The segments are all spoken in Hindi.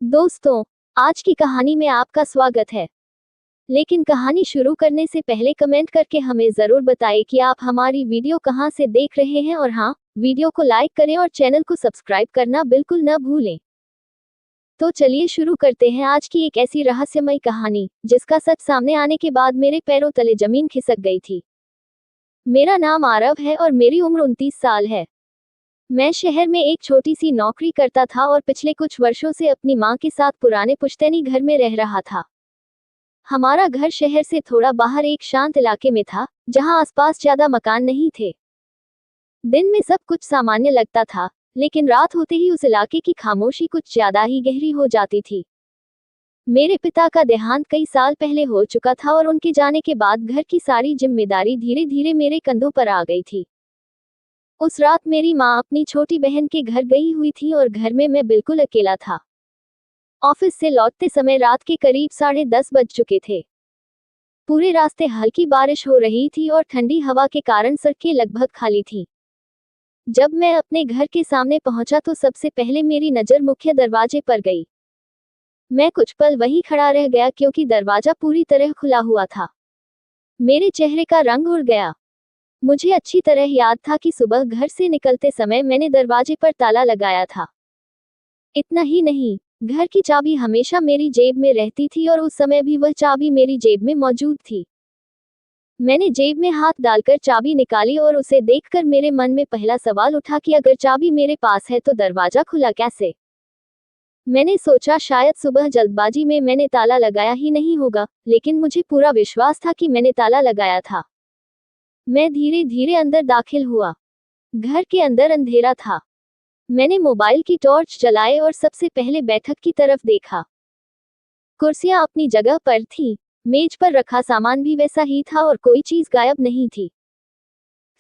दोस्तों, आज की कहानी में आपका स्वागत है। लेकिन कहानी शुरू करने से पहले कमेंट करके हमें ज़रूर बताएं कि आप हमारी वीडियो कहां से देख रहे हैं और हाँ, वीडियो को लाइक करें और चैनल को सब्सक्राइब करना बिल्कुल न भूलें। तो चलिए शुरू करते हैं आज की एक ऐसी रहस्यमय कहानी, जिसका सच सामने आने के बाद मेरे पैरों तले जमीन खिसक गई थी। मेरा नाम आरव है और मेरी उम्र 29 साल है। मैं शहर में एक छोटी सी नौकरी करता था और पिछले कुछ वर्षों से अपनी माँ के साथ पुराने पुश्तैनी घर में रह रहा था। हमारा घर शहर से थोड़ा बाहर एक शांत इलाके में था, जहाँ आसपास ज्यादा मकान नहीं थे। दिन में सब कुछ सामान्य लगता था, लेकिन रात होते ही उस इलाके की खामोशी कुछ ज्यादा ही गहरी हो जाती थी। मेरे पिता का देहांत कई साल पहले हो चुका था और उनके जाने के बाद घर की सारी जिम्मेदारी धीरे धीरे मेरे कंधों पर आ गई थी। उस रात मेरी माँ अपनी छोटी बहन के घर गई हुई थी और घर में मैं बिल्कुल अकेला था। ऑफिस से लौटते समय रात के करीब 10:30 बज चुके थे। पूरे रास्ते हल्की बारिश हो रही थी और ठंडी हवा के कारण सड़कें लगभग खाली थीं। जब मैं अपने घर के सामने पहुंचा तो सबसे पहले मेरी नज़र मुख्य दरवाजे पर गई। मैं कुछ पल वहीं खड़ा रह गया क्योंकि दरवाजा पूरी तरह खुला हुआ था। मेरे चेहरे का रंग उड़ गया। मुझे अच्छी तरह याद था कि सुबह घर से निकलते समय मैंने दरवाजे पर ताला लगाया था। इतना ही नहीं, घर की चाबी हमेशा मेरी जेब में रहती थी और उस समय भी वह चाबी मेरी जेब में मौजूद थी। मैंने जेब में हाथ डालकर चाबी निकाली और उसे देखकर मेरे मन में पहला सवाल उठा कि अगर चाबी मेरे पास है तो दरवाजा खुला कैसे। मैंने सोचा शायद सुबह जल्दबाजी में मैंने ताला लगाया ही नहीं होगा, लेकिन मुझे पूरा विश्वास था कि मैंने ताला लगाया था। मैं धीरे धीरे अंदर दाखिल हुआ। घर के अंदर अंधेरा था। मैंने मोबाइल की टॉर्च जलाए और सबसे पहले बैठक की तरफ देखा। कुर्सियां अपनी जगह पर थीं, मेज पर रखा सामान भी वैसा ही था और कोई चीज गायब नहीं थी।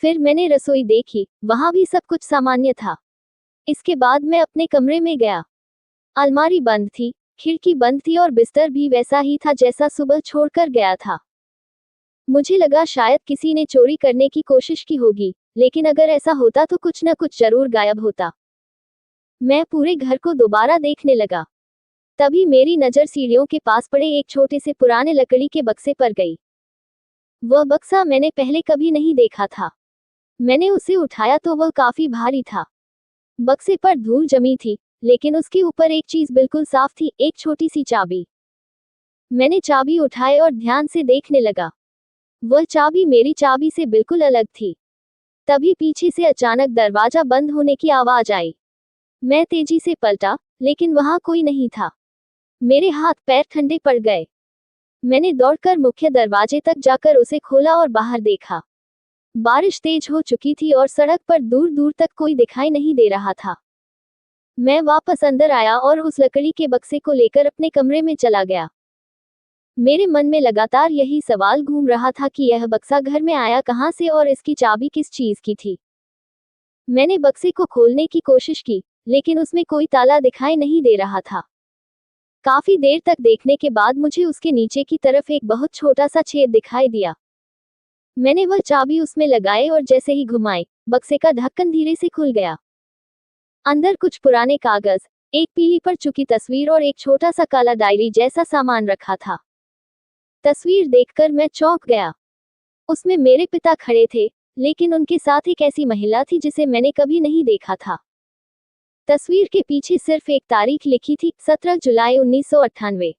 फिर मैंने रसोई देखी, वहां भी सब कुछ सामान्य था। इसके बाद मैं अपने कमरे में गया। अलमारी बंद थी, खिड़की बंद थी और बिस्तर भी वैसा ही था जैसा सुबह छोड़कर गया था। मुझे लगा शायद किसी ने चोरी करने की कोशिश की होगी, लेकिन अगर ऐसा होता तो कुछ न कुछ जरूर गायब होता। मैं पूरे घर को दोबारा देखने लगा। तभी मेरी नज़र सीढ़ियों के पास पड़े एक छोटे से पुराने लकड़ी के बक्से पर गई। वह बक्सा मैंने पहले कभी नहीं देखा था। मैंने उसे उठाया तो वह काफी भारी था। बक्से पर धूल जमी थी, लेकिन उसके ऊपर एक चीज बिल्कुल साफ थी, एक छोटी सी चाबी। मैंने चाबी उठाई और ध्यान से देखने लगा। वह चाबी मेरी चाबी से बिल्कुल अलग थी। तभी पीछे से अचानक दरवाजा बंद होने की आवाज आई। मैं तेजी से पलटा, लेकिन वहां कोई नहीं था। मेरे हाथ पैर ठंडे पड़ गए। मैंने दौड़कर मुख्य दरवाजे तक जाकर उसे खोला और बाहर देखा। बारिश तेज हो चुकी थी और सड़क पर दूर दूर तक कोई दिखाई नहीं दे रहा था। मैं वापस अंदर आया और उस लकड़ी के बक्से को लेकर अपने कमरे में चला गया। मेरे मन में लगातार यही सवाल घूम रहा था कि यह बक्सा घर में आया कहां से और इसकी चाबी किस चीज की थी। मैंने बक्से को खोलने की कोशिश की, लेकिन उसमें कोई ताला दिखाई नहीं दे रहा था। काफी देर तक देखने के बाद मुझे उसके नीचे की तरफ एक बहुत छोटा सा छेद दिखाई दिया। मैंने वह चाबी उसमें लगाई और जैसे ही घुमाई, बक्से का ढक्कन धीरे से खुल गया। अंदर कुछ पुराने कागज, एक पीली पड़ चुकी तस्वीर और एक छोटा सा काला डायरी जैसा सामान रखा था। तस्वीर देखकर मैं चौंक गया। उसमें मेरे पिता खड़े थे, लेकिन उनके साथ एक ऐसी महिला थी जिसे मैंने कभी नहीं देखा था। तस्वीर के पीछे सिर्फ एक तारीख लिखी थी, 17 जुलाई 1998।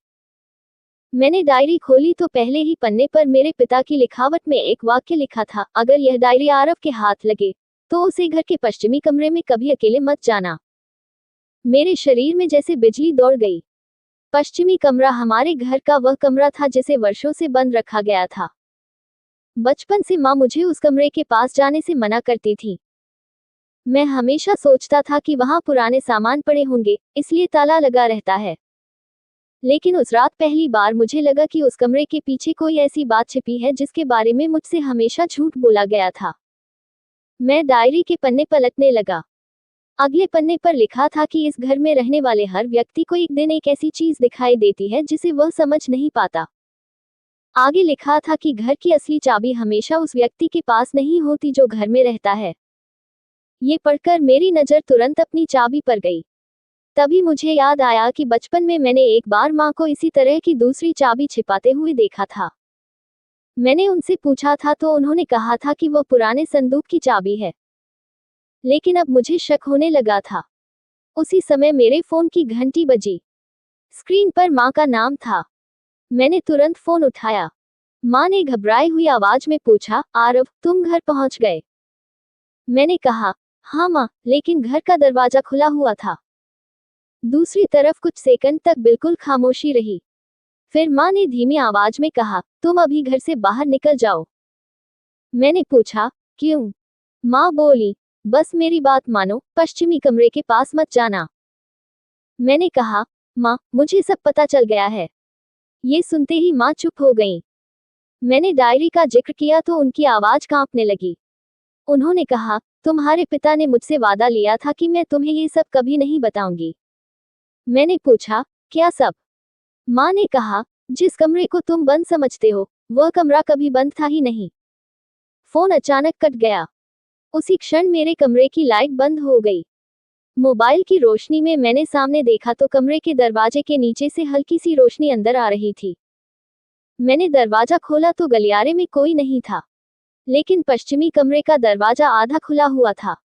मैंने डायरी खोली तो पहले ही पन्ने पर मेरे पिता की लिखावट में एक वाक्य लिखा था, अगर यह डायरी आरव के हाथ लगे तो उसे घर के पश्चिमी कमरे में कभी अकेले मत जाना। मेरे शरीर में जैसे बिजली दौड़ गई। पश्चिमी कमरा हमारे घर का वह कमरा था जिसे वर्षों से बंद रखा गया था। बचपन से माँ मुझे उस कमरे के पास जाने से मना करती थी। मैं हमेशा सोचता था कि वहां पुराने सामान पड़े होंगे, इसलिए ताला लगा रहता है। लेकिन उस रात पहली बार मुझे लगा कि उस कमरे के पीछे कोई ऐसी बात छिपी है जिसके बारे में मुझसे हमेशा झूठ बोला गया था। मैं डायरी के पन्ने पलटने लगा। अगले पन्ने पर लिखा था कि इस घर में रहने वाले हर व्यक्ति को एक दिन एक ऐसी चीज दिखाई देती है जिसे वह समझ नहीं पाता। आगे लिखा था कि घर की असली चाबी हमेशा उस व्यक्ति के पास नहीं होती जो घर में रहता है। ये पढ़कर मेरी नज़र तुरंत अपनी चाबी पर गई। तभी मुझे याद आया कि बचपन में मैंने एक बार माँ को इसी तरह की दूसरी चाबी छिपाते हुए देखा था। मैंने उनसे पूछा था तो उन्होंने कहा था कि वह पुराने संदूक की चाबी है। लेकिन अब मुझे शक होने लगा था। उसी समय मेरे फोन की घंटी बजी। स्क्रीन पर माँ का नाम था। मैंने तुरंत फोन उठाया। माँ ने घबराई हुई आवाज में पूछा, आरव, तुम घर पहुंच गए? मैंने कहा, हाँ माँ, लेकिन घर का दरवाजा खुला हुआ था। दूसरी तरफ कुछ सेकंड तक बिल्कुल खामोशी रही। फिर माँ ने धीमी आवाज में कहा, तुम अभी घर से बाहर निकल जाओ। मैंने पूछा, क्यों? माँ बोली, बस मेरी बात मानो, पश्चिमी कमरे के पास मत जाना। मैंने कहा, माँ, मुझे सब पता चल गया है। ये सुनते ही माँ चुप हो गईं। मैंने डायरी का जिक्र किया तो उनकी आवाज कांपने लगी। उन्होंने कहा, तुम्हारे पिता ने मुझसे वादा लिया था कि मैं तुम्हें ये सब कभी नहीं बताऊंगी। मैंने पूछा, क्या सब? माँ ने कहा, जिस कमरे को तुम बंद समझते हो, वह कमरा कभी बंद था ही नहीं। फोन अचानक कट गया। उसी क्षण मेरे कमरे की लाइट बंद हो गई। मोबाइल की रोशनी में मैंने सामने देखा तो कमरे के दरवाजे के नीचे से हल्की सी रोशनी अंदर आ रही थी। मैंने दरवाजा खोला तो गलियारे में कोई नहीं था, लेकिन पश्चिमी कमरे का दरवाजा आधा खुला हुआ था।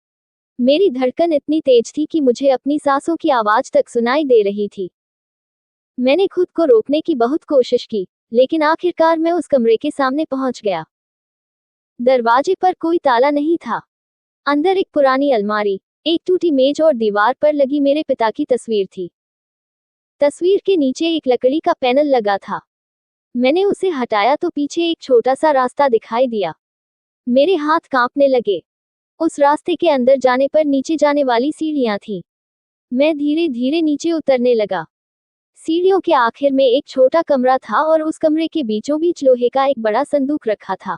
मेरी धड़कन इतनी तेज थी कि मुझे अपनी सांसों की आवाज तक सुनाई दे रही थी। मैंने खुद को रोकने की बहुत कोशिश की, लेकिन आखिरकार मैं उस कमरे के सामने पहुंच गया। दरवाजे पर कोई ताला नहीं था। अंदर एक पुरानी अलमारी, एक टूटी मेज और दीवार पर लगी मेरे पिता की तस्वीर थी। तस्वीर के नीचे एक लकड़ी का पैनल लगा था। मैंने उसे हटाया तो पीछे एक छोटा सा रास्ता दिखाई दिया। मेरे हाथ कांपने लगे। उस रास्ते के अंदर जाने पर नीचे जाने वाली सीढ़ियां थीं। मैं धीरे धीरे नीचे उतरने लगा। सीढ़ियों के आखिर में एक छोटा कमरा था और उस कमरे के बीचों बीच लोहे का एक बड़ा संदूक रखा था।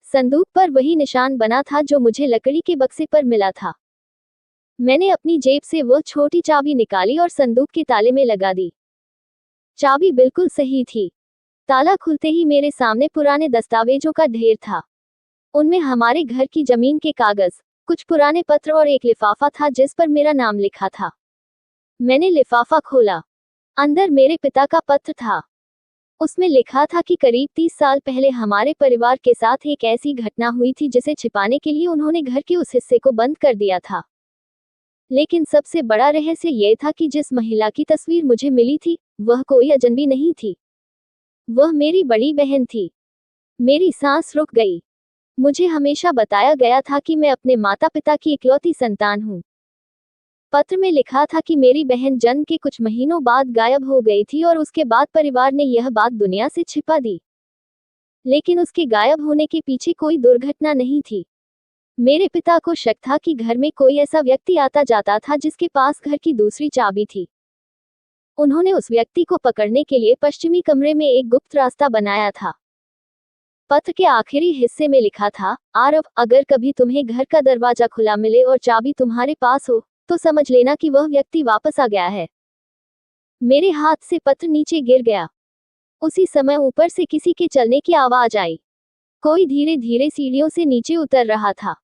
संदूक पर वही निशान बना था जो मुझे लकड़ी के बक्से पर मिला था। मैंने अपनी जेब से वह छोटी चाबी निकाली और संदूक के ताले में लगा दी। चाबी बिल्कुल सही थी। ताला खुलते ही मेरे सामने पुराने दस्तावेजों का ढेर था। उनमें हमारे घर की जमीन के कागज, कुछ पुराने पत्र और एक लिफाफा था जिस पर मेरा नाम लिखा था। मैंने लिफाफा खोला। अंदर मेरे पिता का पत्र था। उसमें लिखा था कि करीब 30 साल पहले हमारे परिवार के साथ एक ऐसी घटना हुई थी जिसे छिपाने के लिए उन्होंने घर के उस हिस्से को बंद कर दिया था। लेकिन सबसे बड़ा रहस्य यह था कि जिस महिला की तस्वीर मुझे मिली थी, वह कोई अजनबी नहीं थी। वह मेरी बड़ी बहन थी। मेरी सांस रुक गई। मुझे हमेशा बताया गया था कि मैं अपने माता पिता की इकलौती संतान हूँ। पत्र में लिखा था कि मेरी बहन जन्म के कुछ महीनों बाद गायब हो गई थी और उसके बाद परिवार ने यह बात दुनिया से छिपा दी। लेकिन उसके गायब होने के पीछे कोई दुर्घटना नहीं थी। मेरे पिता को शक था कि घर में कोई ऐसा व्यक्ति आता जाता था जिसके पास घर की दूसरी चाबी थी। उन्होंने उस व्यक्ति को पकड़ने के लिए पश्चिमी कमरे में एक गुप्त रास्ता बनाया था। पत्र के आखिरी हिस्से में लिखा था, आरव, अगर कभी तुम्हें घर का दरवाजा खुला मिले और चाबी तुम्हारे पास हो, तो समझ लेना कि वह व्यक्ति वापस आ गया है। मेरे हाथ से पत्र नीचे गिर गया। उसी समय ऊपर से किसी के चलने की आवाज आई। कोई धीरे धीरे सीढ़ियों से नीचे उतर रहा था।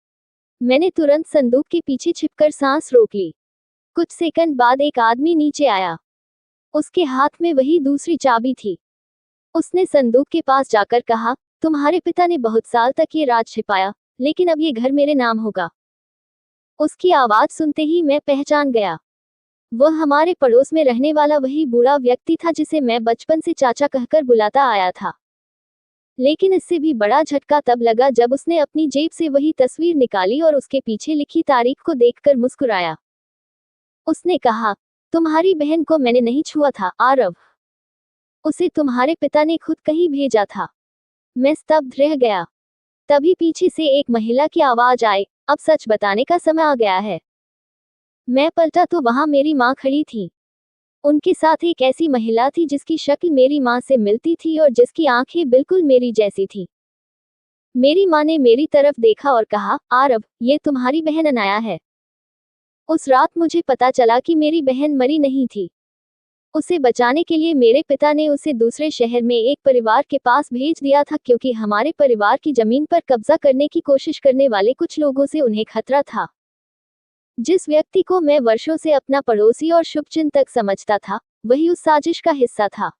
मैंने तुरंत संदूक के पीछे छिपकर सांस रोक ली। कुछ सेकंड बाद एक आदमी नीचे आया। उसके हाथ में वही दूसरी चाबी थी। उसने संदूक के पास जाकर कहा, तुम्हारे पिता ने बहुत साल तक ये राज छिपाया, लेकिन अब ये घर मेरे नाम होगा। उसकी आवाज सुनते ही मैं पहचान गया। वह हमारे पड़ोस में रहने वाला वही बूढ़ा व्यक्ति था जिसे मैं बचपन से चाचा कहकर बुलाता आया था। लेकिन इससे भी बड़ा झटका तब लगा जब उसने अपनी जेब से वही तस्वीर निकाली और उसके पीछे लिखी तारीख को देखकर मुस्कुराया। उसने कहा, तुम्हारी बहन को मैंने नहीं छुआ था, आरव। उसे तुम्हारे पिता ने खुद कहीं भेजा था। मैं स्तब्ध रह गया। तभी पीछे से एक महिला की आवाज आई, अब सच बताने का समय आ गया है। मैं पलटा तो वहां मेरी माँ खड़ी थी। उनके साथ एक ऐसी महिला थी जिसकी शक्ल मेरी माँ से मिलती थी और जिसकी आंखें बिल्कुल मेरी जैसी थी। मेरी माँ ने मेरी तरफ देखा और कहा, आरव, ये तुम्हारी बहन अनाया है। उस रात मुझे पता चला कि मेरी बहन मरी नहीं थी। उसे बचाने के लिए मेरे पिता ने उसे दूसरे शहर में एक परिवार के पास भेज दिया था क्योंकि हमारे परिवार की जमीन पर कब्जा करने की कोशिश करने वाले कुछ लोगों से उन्हें खतरा था। जिस व्यक्ति को मैं वर्षों से अपना पड़ोसी और शुभचिंतक समझता था, वही उस साजिश का हिस्सा था।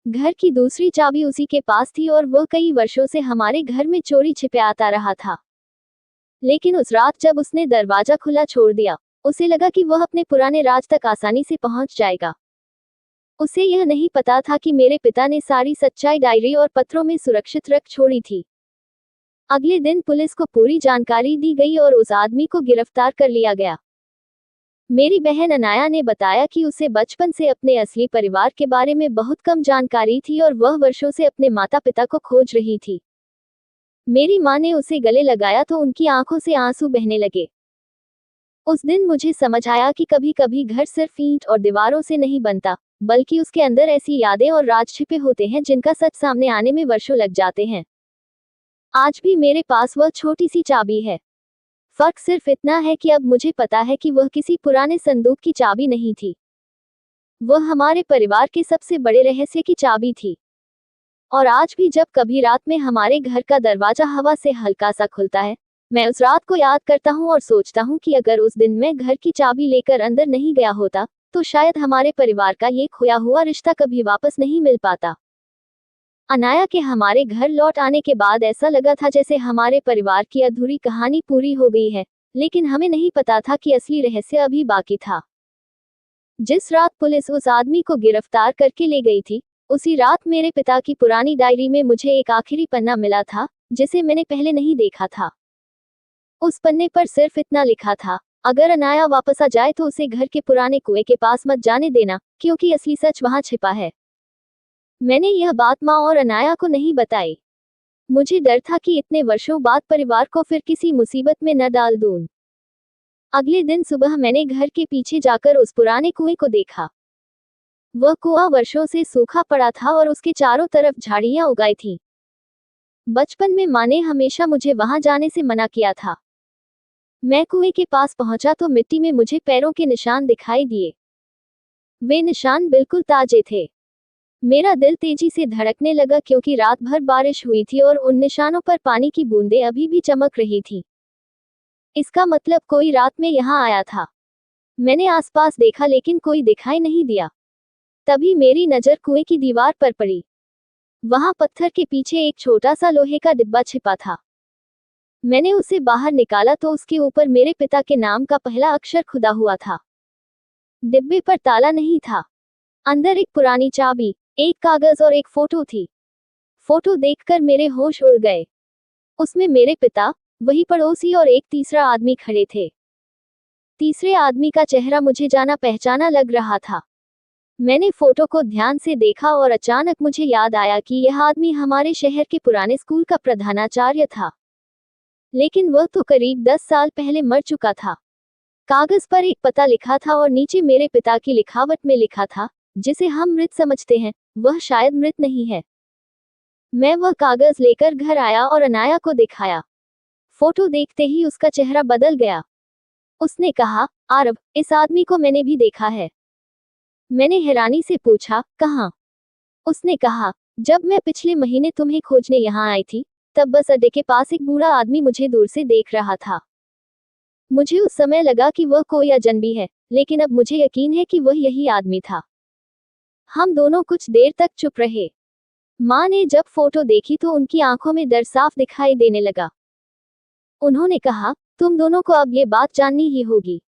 घर की दूसरी चाबी उसी के पास थी और वह कई वर्षों से हमारे घर में चोरी छिपे आता रहा था। लेकिन उस रात जब उसने दरवाजा खुला छोड़ दिया, उसे लगा कि वह अपने पुराने राज तक आसानी से पहुंच जाएगा। उसे यह नहीं पता था कि मेरे पिता ने सारी सच्चाई डायरी और पत्रों में सुरक्षित रख छोड़ी थी। अगले दिन पुलिस को पूरी जानकारी दी गई और उस आदमी को गिरफ्तार कर लिया गया। मेरी बहन अनाया ने बताया कि उसे बचपन से अपने असली परिवार के बारे में बहुत कम जानकारी थी और वह वर्षों से अपने माता पिता को खोज रही थी। मेरी माँ ने उसे गले लगाया तो उनकी आंखों से आंसू बहने लगे। उस दिन मुझे समझ आया कि कभी कभी घर सिर्फ ईंट और दीवारों से नहीं बनता, बल्कि उसके अंदर ऐसी यादें और राज छिपे होते हैं जिनका सच सामने आने में वर्षों लग जाते हैं। आज भी मेरे पास वह छोटी सी चाबी है। फर्क सिर्फ इतना है कि अब मुझे पता है कि वह किसी पुराने संदूक की चाबी नहीं थी। वह हमारे परिवार के सबसे बड़े रहस्य की चाबी थी। और आज भी जब कभी रात में हमारे घर का दरवाजा हवा से हल्का सा खुलता है, मैं उस रात को याद करता हूँ और सोचता हूँ कि अगर उस दिन मैं घर की चाबी लेकर अंदर नहीं गया होता, तो शायद हमारे परिवार का ये खोया हुआ रिश्ता कभी वापस नहीं मिल पाता। अनाया के हमारे घर लौट आने के बाद ऐसा लगा था जैसे हमारे परिवार की अधूरी कहानी पूरी हो गई है, लेकिन हमें नहीं पता था कि असली रहस्य अभी बाकी था। जिस रात पुलिस उस आदमी को गिरफ्तार करके ले गई थी, उसी रात मेरे पिता की पुरानी डायरी में मुझे एक आखिरी पन्ना मिला था, जिसे मैंने पहले नहीं देखा था। उस पन्ने पर सिर्फ इतना लिखा था, अगर अनाया वापस आ जाए तो उसे घर के पुराने कुएं के पास मत जाने देना, क्योंकि असली सच वहां छिपा है। मैंने यह बात माँ और अनाया को नहीं बताई। मुझे डर था कि इतने वर्षों बाद परिवार को फिर किसी मुसीबत में न डाल दूं। अगले दिन सुबह मैंने घर के पीछे जाकर उस पुराने कुएं को देखा। वह कुआं वर्षों से सूखा पड़ा था और उसके चारों तरफ झाड़ियां उगाई थीं। बचपन में माँ ने हमेशा मुझे वहां जाने से मना किया था। मैं कुएं के पास पहुंचा तो मिट्टी में मुझे पैरों के निशान दिखाई दिए। वे निशान बिल्कुल ताजे थे। मेरा दिल तेजी से धड़कने लगा क्योंकि रात भर बारिश हुई थी और उन निशानों पर पानी की बूंदें अभी भी चमक रही थी। इसका मतलब कोई रात में यहाँ आया था। मैंने आसपास देखा लेकिन कोई दिखाई नहीं दिया। तभी मेरी नजर कुएं की दीवार पर पड़ी। वहां पत्थर के पीछे एक छोटा सा लोहे का डिब्बा छिपा था। मैंने उसे बाहर निकाला तो उसके ऊपर मेरे पिता के नाम का पहला अक्षर खुदा हुआ था। डिब्बे पर ताला नहीं था। अंदर एक पुरानी चाबी, एक कागज और एक फोटो थी। फोटो देखकर मेरे होश उड़ गए। उसमें मेरे पिता, वही पड़ोसी और एक तीसरा आदमी खड़े थे। तीसरे आदमी का चेहरा मुझे जाना पहचाना लग रहा था। मैंने फोटो को ध्यान से देखा और अचानक मुझे याद आया कि यह आदमी हमारे शहर के पुराने स्कूल का प्रधानाचार्य था। लेकिन वह तो करीब 10 साल पहले मर चुका था। कागज पर एक पता लिखा था और नीचे मेरे पिता की लिखावट में लिखा था, जिसे हम मृत समझते हैं, वह शायद मृत नहीं है। मैं वह कागज लेकर घर आया और अनाया को दिखाया। फोटो देखते ही उसका चेहरा बदल गया। उसने कहा, आरव, इस आदमी को मैंने भी देखा है। मैंने हैरानी से पूछा, कहाँ? उसने कहा, जब मैं पिछले महीने तुम्हें खोजने यहाँ आई थी, तब बस अड्डे के पास एक बूढ़ा आदमी मुझे दूर से देख रहा था। मुझे उस समय लगा कि वह कोई अजनबी है, लेकिन अब मुझे यकीन है कि वह यही आदमी था। हम दोनों कुछ देर तक चुप रहे। माँ ने जब फोटो देखी तो उनकी आंखों में डर साफ दिखाई देने लगा। उन्होंने कहा, तुम दोनों को अब ये बात जाननी ही होगी।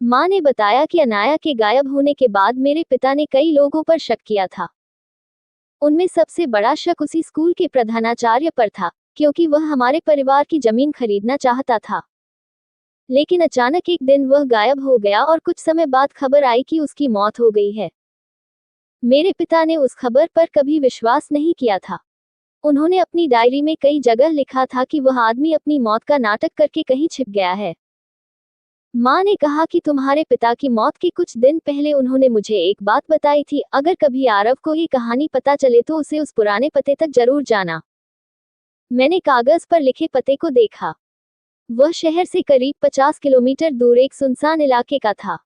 माँ ने बताया कि अनाया के गायब होने के बाद मेरे पिता ने कई लोगों पर शक किया था। उनमें सबसे बड़ा शक उसी स्कूल के प्रधानाचार्य पर था, क्योंकि वह हमारे परिवार की जमीन खरीदना चाहता था। लेकिन अचानक एक दिन वह गायब हो गया और कुछ समय बाद खबर आई कि उसकी मौत हो गई है। मेरे पिता ने उस खबर पर कभी विश्वास नहीं किया था। उन्होंने अपनी डायरी में कई जगह लिखा था कि वह आदमी अपनी मौत का नाटक करके कहीं छिप गया है। माँ ने कहा कि तुम्हारे पिता की मौत के कुछ दिन पहले उन्होंने मुझे एक बात बताई थी, अगर कभी आरव को ये कहानी पता चले तो उसे उस पुराने पते तक जरूर जाना। मैंने कागज पर लिखे पते को देखा। वह शहर से करीब 50 किलोमीटर दूर एक सुनसान इलाके का था।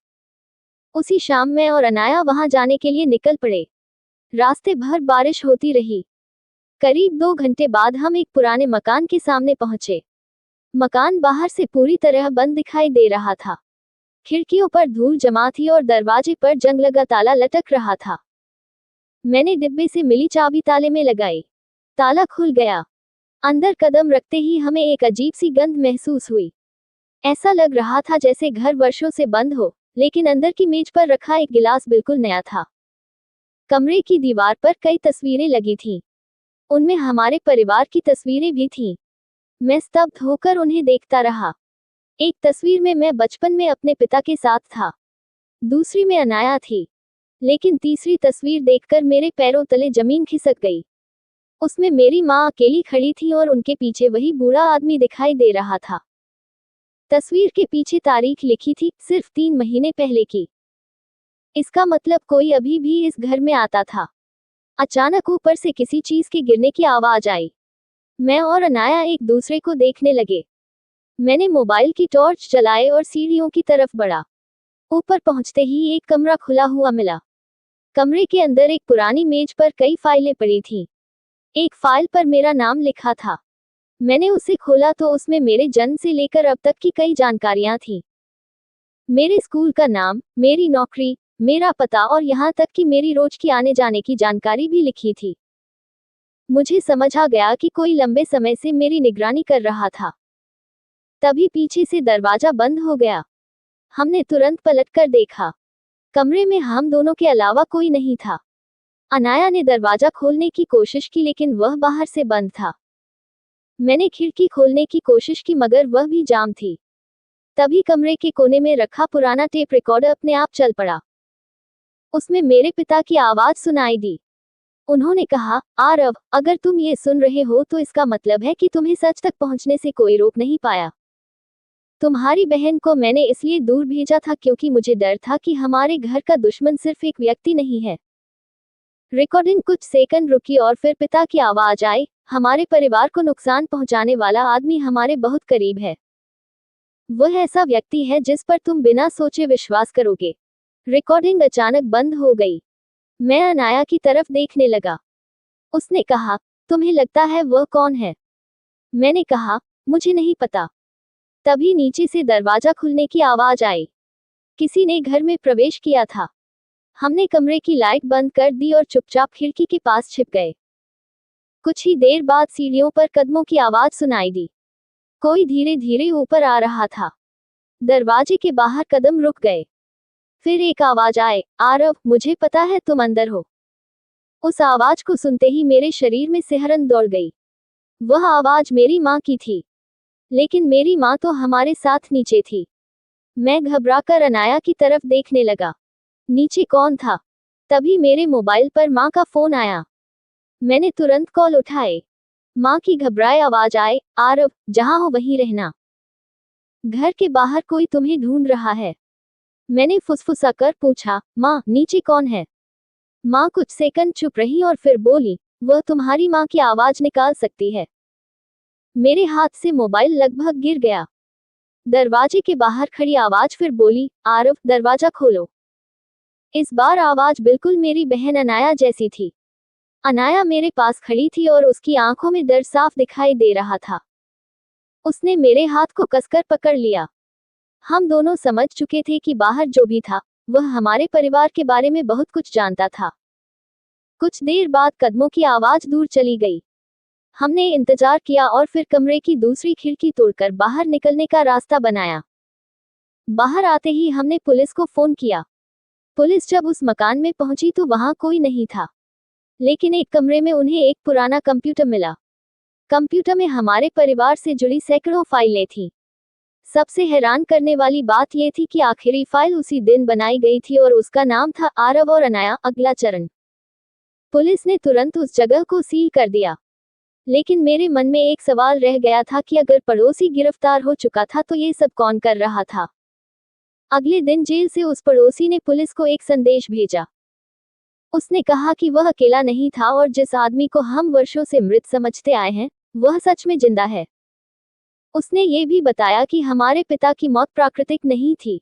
उसी शाम मैं और अनाया वहां जाने के लिए निकल पड़े। रास्ते भर बारिश होती रही। करीब 2 घंटे बाद हम एक पुराने मकान के सामने पहुंचे। मकान बाहर से पूरी तरह बंद दिखाई दे रहा था। खिड़कियों पर धूल जमा थी और दरवाजे पर जंग लगा ताला लटक रहा था। मैंने डिब्बे से मिली चाबी ताले में लगाई। ताला खुल गया। अंदर कदम रखते ही हमें एक अजीब सी गंध महसूस हुई। ऐसा लग रहा था जैसे घर वर्षों से बंद हो, लेकिन अंदर की मेज पर रखा एक गिलास बिल्कुल नया था। कमरे की दीवार पर कई तस्वीरें लगी थीं। उनमें हमारे परिवार की तस्वीरें भी थीं। मैं स्तब्ध होकर उन्हें देखता रहा। एक तस्वीर में मैं बचपन में अपने पिता के साथ था। दूसरी में अनाया थी। लेकिन तीसरी तस्वीर देखकर मेरे पैरों तले जमीन खिसक गई। उसमें मेरी माँ अकेली खड़ी थी और उनके पीछे वही बूढ़ा आदमी दिखाई दे रहा था। तस्वीर के पीछे तारीख लिखी थी, सिर्फ 3 महीने पहले की। इसका मतलब कोई अभी भी इस घर में आता था। अचानक ऊपर से किसी चीज के गिरने की आवाज आई। मैं और अनाया एक दूसरे को देखने लगे। मैंने मोबाइल की टॉर्च जलाए और सीढ़ियों की तरफ बढ़ा। ऊपर पहुंचते ही एक कमरा खुला हुआ मिला। कमरे के अंदर एक पुरानी मेज पर कई फाइलें पड़ी थीं। एक फाइल पर मेरा नाम लिखा था। मैंने उसे खोला तो उसमें मेरे जन्म से लेकर अब तक की कई जानकारियां थीं। मेरे स्कूल का नाम, मेरी नौकरी, मेरा पता और यहाँ तक कि मेरी रोज की आने जाने की जानकारी भी लिखी थी। मुझे समझ आ गया कि कोई लंबे समय से मेरी निगरानी कर रहा था। तभी पीछे से दरवाजा बंद हो गया। हमने तुरंत पलटकर देखा। कमरे में हम दोनों के अलावा कोई नहीं था। अनाया ने दरवाजा खोलने की कोशिश की लेकिन वह बाहर से बंद था। मैंने खिड़की खोलने की कोशिश की मगर वह भी जाम थी। तभी कमरे के कोने में रखा पुराना टेप रिकॉर्डर अपने आप चल पड़ा। उसमें मेरे पिता की आवाज सुनाई दी। उन्होंने कहा, आरव, अगर तुम ये सुन रहे हो तो इसका मतलब है कि तुम्हें सच तक पहुंचने से कोई रोक नहीं पाया। तुम्हारी बहन को मैंने इसलिए दूर भेजा था क्योंकि मुझे डर था कि हमारे घर का दुश्मन सिर्फ एक व्यक्ति नहीं है। रिकॉर्डिंग कुछ सेकंड रुकी और फिर पिता की आवाज आई, हमारे परिवार को नुकसान पहुंचाने वाला आदमी हमारे बहुत करीब है। वह ऐसा व्यक्ति है जिस पर तुम बिना सोचे विश्वास करोगे। रिकॉर्डिंग अचानक बंद हो गई। मैं अनाया की तरफ देखने लगा। उसने कहा, तुम्हें लगता है वह कौन है? मैंने कहा, मुझे नहीं पता। तभी नीचे से दरवाजा खुलने की आवाज आई। किसी ने घर में प्रवेश किया था। हमने कमरे की लाइट बंद कर दी और चुपचाप खिड़की के पास छिप गए। कुछ ही देर बाद सीढ़ियों पर कदमों की आवाज सुनाई दी। कोई धीरे धीरे ऊपर आ रहा था। दरवाजे के बाहर कदम रुक गए। फिर एक आवाज आए, आरव, मुझे पता है तुम अंदर हो। उस आवाज को सुनते ही मेरे शरीर में सिहरन दौड़ गई। वह आवाज मेरी माँ की थी। लेकिन मेरी माँ तो हमारे साथ नीचे थी। मैं घबराकर अनाया की तरफ देखने लगा। नीचे कौन था? तभी मेरे मोबाइल पर माँ का फोन आया। मैंने तुरंत कॉल उठाए। माँ की घबराए आवाज आए, आरव, जहां हो वहीं रहना। घर के बाहर कोई तुम्हें ढूंढ रहा है। मैंने फुसफुसाकर पूछा, माँ, नीचे कौन है? माँ कुछ सेकंड चुप रही और फिर बोली, वह तुम्हारी माँ की आवाज निकाल सकती है। मेरे हाथ से मोबाइल लगभग गिर गया। दरवाजे के बाहर खड़ी आवाज फिर बोली, आरव, दरवाजा खोलो। इस बार आवाज बिल्कुल मेरी बहन अनाया जैसी थी। अनाया मेरे पास खड़ी थी और उसकी आंखों में डर साफ दिखाई दे रहा था। उसने मेरे हाथ को कसकर पकड़ लिया। हम दोनों समझ चुके थे कि बाहर जो भी था, वह हमारे परिवार के बारे में बहुत कुछ जानता था। कुछ देर बाद कदमों की आवाज दूर चली गई। हमने इंतजार किया और फिर कमरे की दूसरी खिड़की तोड़कर बाहर निकलने का रास्ता बनाया। बाहर आते ही हमने पुलिस को फोन किया। पुलिस जब उस मकान में पहुंची तो वहां कोई नहीं था। लेकिन एक कमरे में उन्हें एक पुराना कंप्यूटर मिला। कंप्यूटर में हमारे परिवार से जुड़ी सैकड़ों फाइलें थीं। सबसे हैरान करने वाली बात यह थी कि आखिरी फाइल उसी दिन बनाई गई थी और उसका नाम था आरव और अनाया, अगला चरण। पुलिस ने तुरंत उस जगह को सील कर दिया। लेकिन मेरे मन में एक सवाल रह गया था कि अगर पड़ोसी गिरफ्तार हो चुका था तो ये सब कौन कर रहा था? अगले दिन जेल से उस पड़ोसी ने पुलिस को एक संदेश भेजा। उसने कहा कि वह अकेला नहीं था और जिस आदमी को हम वर्षों से मृत समझते आए हैं, वह सच में जिंदा है। उसने ये भी बताया कि हमारे पिता की मौत प्राकृतिक नहीं थी।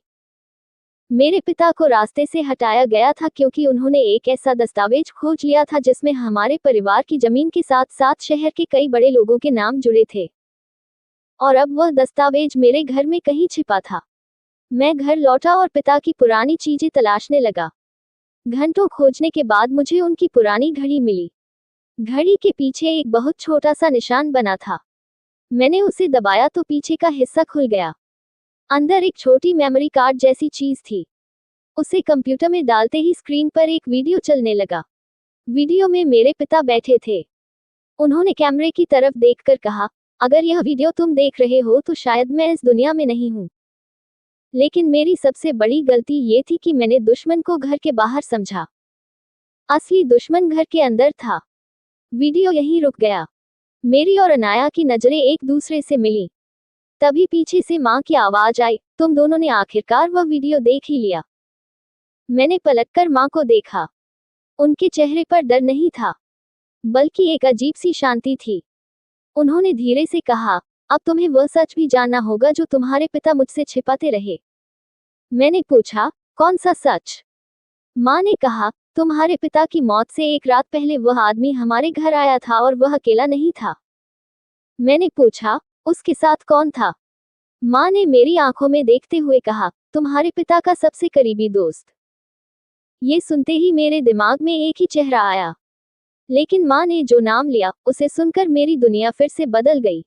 मेरे पिता को रास्ते से हटाया गया था क्योंकि उन्होंने एक ऐसा दस्तावेज खोज लिया था जिसमें हमारे परिवार की जमीन के साथ साथ शहर के कई बड़े लोगों के नाम जुड़े थे। और अब वह दस्तावेज मेरे घर में कहीं छिपा था। मैं घर लौटा और पिता की पुरानी चीजें तलाशने लगा। घंटों खोजने के बाद मुझे उनकी पुरानी घड़ी मिली। घड़ी के पीछे एक बहुत छोटा सा निशान बना था। मैंने उसे दबाया तो पीछे का हिस्सा खुल गया। अंदर एक छोटी मेमोरी कार्ड जैसी चीज थी। उसे कंप्यूटर में डालते ही स्क्रीन पर एक वीडियो चलने लगा। वीडियो में मेरे पिता बैठे थे। उन्होंने कैमरे की तरफ देखकर कहा, अगर यह वीडियो तुम देख रहे हो तो शायद मैं इस दुनिया में नहीं हूं। लेकिन मेरी सबसे बड़ी गलती ये थी कि मैंने दुश्मन को घर के बाहर समझा। असली दुश्मन घर के अंदर था। वीडियो यहीं रुक गया। मेरी और अनाया की नजरें एक दूसरे से मिली। तभी पीछे से माँ की आवाज आई, तुम दोनों ने आखिरकार वह वीडियो देख ही लिया। मैंने पलटकर माँ को देखा। उनके चेहरे पर डर नहीं था, बल्कि एक अजीब सी शांति थी। उन्होंने धीरे से कहा, अब तुम्हें वह सच भी जानना होगा जो तुम्हारे पिता मुझसे छिपाते रहे। मैंने पूछा, कौन सा सच? माँ ने कहा, तुम्हारे पिता की मौत से एक रात पहले वह आदमी हमारे घर आया था और वह अकेला नहीं था। मैंने पूछा, उसके साथ कौन था? माँ ने मेरी आंखों में देखते हुए कहा, तुम्हारे पिता का सबसे करीबी दोस्त। ये सुनते ही मेरे दिमाग में एक ही चेहरा आया। लेकिन माँ ने जो नाम लिया उसे सुनकर मेरी दुनिया फिर से बदल गई।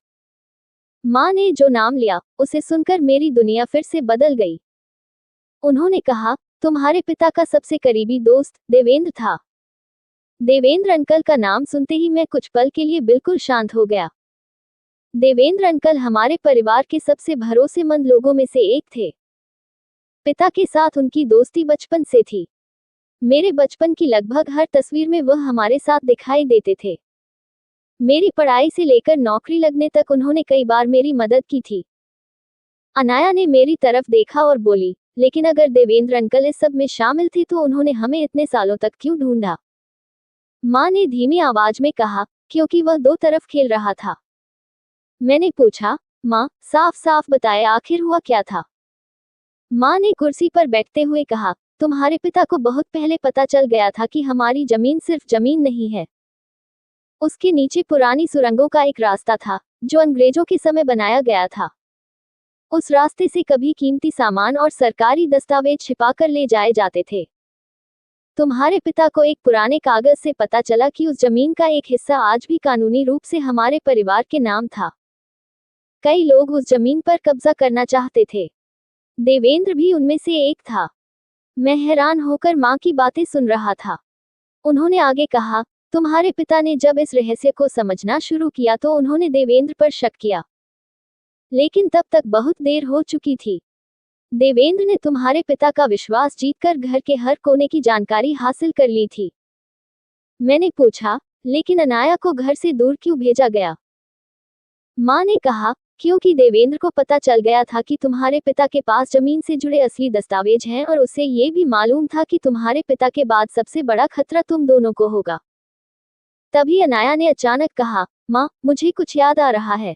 माँ ने जो नाम लिया उसे सुनकर मेरी दुनिया फिर से बदल गई। उन्होंने कहा, तुम्हारे पिता का सबसे करीबी दोस्त देवेंद्र था। देवेंद्र अंकल का नाम सुनते ही मैं कुछ पल के लिए बिल्कुल शांत हो गया। देवेंद्र अंकल हमारे परिवार के सबसे भरोसेमंद लोगों में से एक थे। पिता के साथ उनकी दोस्ती बचपन से थी। मेरे बचपन की लगभग हर तस्वीर में वह हमारे साथ दिखाई देते थे। मेरी पढ़ाई से लेकर नौकरी लगने तक उन्होंने कई बार मेरी मदद की थी। अनाया ने मेरी तरफ देखा और बोली, लेकिन अगर देवेंद्र अंकल इस सब में शामिल थे तो उन्होंने हमें इतने सालों तक क्यों ढूंढा? माँ ने धीमी आवाज में कहा, क्योंकि वह दो तरफ खेल रहा था। मैंने पूछा, माँ, साफ साफ बताए आखिर हुआ क्या था? माँ ने कुर्सी पर बैठते हुए कहा, तुम्हारे पिता को बहुत पहले पता चल गया था कि हमारी जमीन सिर्फ जमीन नहीं है। उसके नीचे पुरानी सुरंगों का एक रास्ता था, जो अंग्रेजों के समय बनाया गया था। उस रास्ते से कभी कीमती सामान और सरकारी दस्तावेज छिपाकर ले जाए जाते थे। तुम्हारे पिता को एक पुराने कागज से पता चला कि उस जमीन का एक हिस्सा आज भी कानूनी रूप से हमारे परिवार के नाम था। कई लोग उस जमीन पर कब्जा करना चाहते थे। देवेंद्र भी उनमें से एक था। मैं हैरान होकर माँ की बातें सुन रहा था। उन्होंने आगे कहा, तुम्हारे पिता ने जब इस रहस्य को समझना शुरू किया तो उन्होंने देवेंद्र पर शक किया। लेकिन तब तक बहुत देर हो चुकी थी। देवेंद्र ने तुम्हारे पिता का विश्वास जीतकर घर के हर कोने की जानकारी हासिल कर ली थी। मैंने पूछा, लेकिन अनाया को घर से दूर क्यों भेजा गया? माँ ने कहा, क्योंकि देवेंद्र को पता चल गया था कि तुम्हारे पिता के पास जमीन से जुड़े असली दस्तावेज हैं और उसे ये भी मालूम था कि तुम्हारे पिता के बाद सबसे बड़ा खतरा तुम दोनों को होगा। तभी अनाया ने अचानक कहा, माँ, मुझे कुछ याद आ रहा है।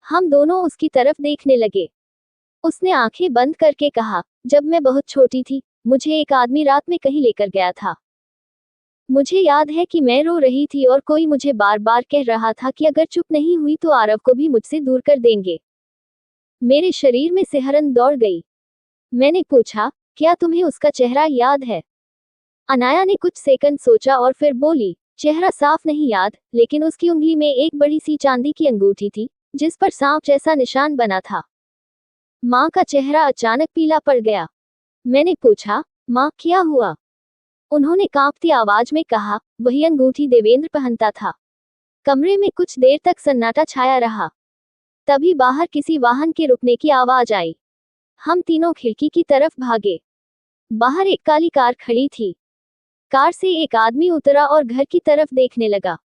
हम दोनों उसकी तरफ देखने लगे। उसने आंखें बंद करके कहा, जब मैं बहुत छोटी थी, मुझे एक आदमी रात में कहीं लेकर गया था। मुझे याद है कि मैं रो रही थी और कोई मुझे बार बार कह रहा था कि अगर चुप नहीं हुई तो आरव को भी मुझसे दूर कर देंगे। मेरे शरीर में सिहरन दौड़ गई। मैंने पूछा, क्या तुम्हें उसका चेहरा याद है? अनाया ने कुछ सेकंड सोचा और फिर बोली, चेहरा साफ नहीं याद, लेकिन उसकी उंगली में एक बड़ी सी चांदी की अंगूठी थी, जिस पर सांप जैसा निशान बना था। माँ का चेहरा अचानक पीला पड़ गया। मैंने पूछा, माँ, क्या हुआ? उन्होंने कांपती आवाज में कहा, वही अंगूठी देवेंद्र पहनता था। कमरे में कुछ देर तक सन्नाटा छाया रहा। तभी बाहर किसी वाहन के रुकने की आवाज आई। हम तीनों खिड़की की तरफ भागे। बाहर एक काली कार खड़ी थी। कार से एक आदमी उतरा और घर की तरफ देखने लगा।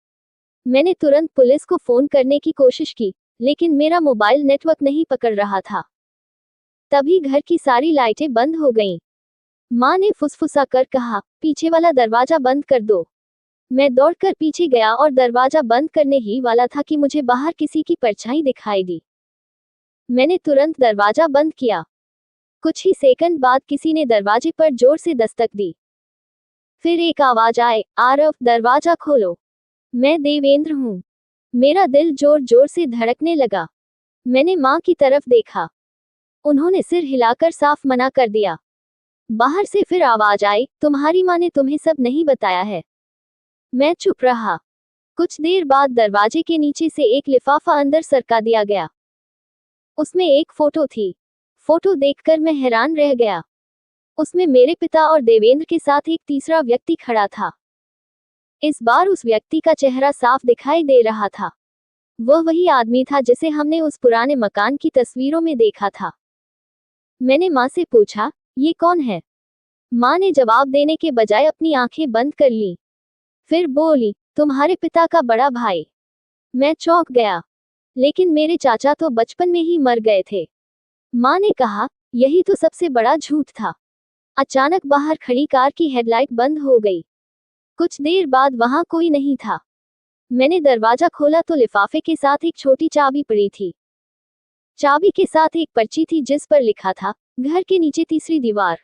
मैंने तुरंत पुलिस को फोन करने की कोशिश की, लेकिन मेरा मोबाइल नेटवर्क नहीं पकड़ रहा था। तभी घर की सारी लाइटें बंद हो गईं। माँ ने फुसफुसा कर कहा, पीछे वाला दरवाजा बंद कर दो। मैं दौड़कर पीछे गया और दरवाजा बंद करने ही वाला था कि मुझे बाहर किसी की परछाई दिखाई दी। मैंने तुरंत दरवाजा बंद किया। कुछ ही सेकंड बाद किसी ने दरवाजे पर जोर से दस्तक दी। फिर एक आवाज आए, आरव, दरवाजा खोलो। मैं देवेंद्र हूँ। मेरा दिल जोर जोर से धड़कने लगा। मैंने माँ की तरफ देखा। उन्होंने सिर हिलाकर साफ मना कर दिया। बाहर से फिर आवाज आई, तुम्हारी माँ ने तुम्हें सब नहीं बताया है। मैं चुप रहा। कुछ देर बाद दरवाजे के नीचे से एक लिफाफा अंदर सरका दिया गया। उसमें एक फोटो थी। फोटो देखकर मैं हैरान रह गया। उसमें मेरे पिता और देवेंद्र के साथ एक तीसरा व्यक्ति खड़ा था। इस बार उस व्यक्ति का चेहरा साफ दिखाई दे रहा था। वह वही आदमी था जिसे हमने उस पुराने मकान की तस्वीरों में देखा था। मैंने माँ से पूछा, ये कौन है? माँ ने जवाब देने के बजाय अपनी आंखें बंद कर ली। फिर बोली, तुम्हारे पिता का बड़ा भाई। मैं चौंक गया। लेकिन मेरे चाचा तो बचपन में ही मर गए थे। माँ ने कहा, यही तो सबसे बड़ा झूठ था। अचानक बाहर खड़ी कार की हेडलाइट बंद हो गई। कुछ देर बाद वहां कोई नहीं था। मैंने दरवाजा खोला तो लिफाफे के साथ एक छोटी चाबी पड़ी थी। चाबी के साथ एक पर्ची थी जिस पर लिखा था, घर के नीचे तीसरी दीवार।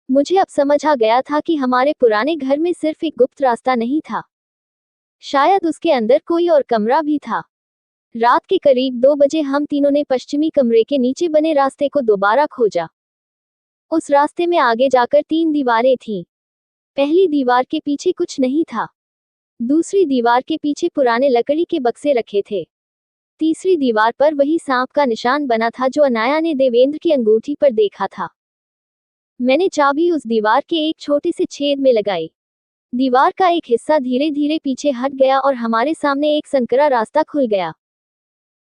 मुझे अब समझ आ गया था कि हमारे पुराने घर में सिर्फ एक गुप्त रास्ता नहीं था, शायद उसके अंदर कोई और कमरा भी था। रात के करीब 2 बजे हम तीनों ने पश्चिमी कमरे के नीचे बने रास्ते को दोबारा खोजा। उस रास्ते में आगे जाकर 3 दीवारें थीं। पहली दीवार के पीछे कुछ नहीं था। दूसरी दीवार के पीछे पुराने लकड़ी के बक्से रखे थे। तीसरी दीवार पर वही सांप का निशान बना था जो अनाया ने देवेंद्र की अंगूठी पर देखा था। मैंने चाबी उस दीवार के एक छोटे से छेद में लगाई। दीवार का एक हिस्सा धीरे धीरे पीछे हट गया और हमारे सामने एक संकरा रास्ता खुल गया।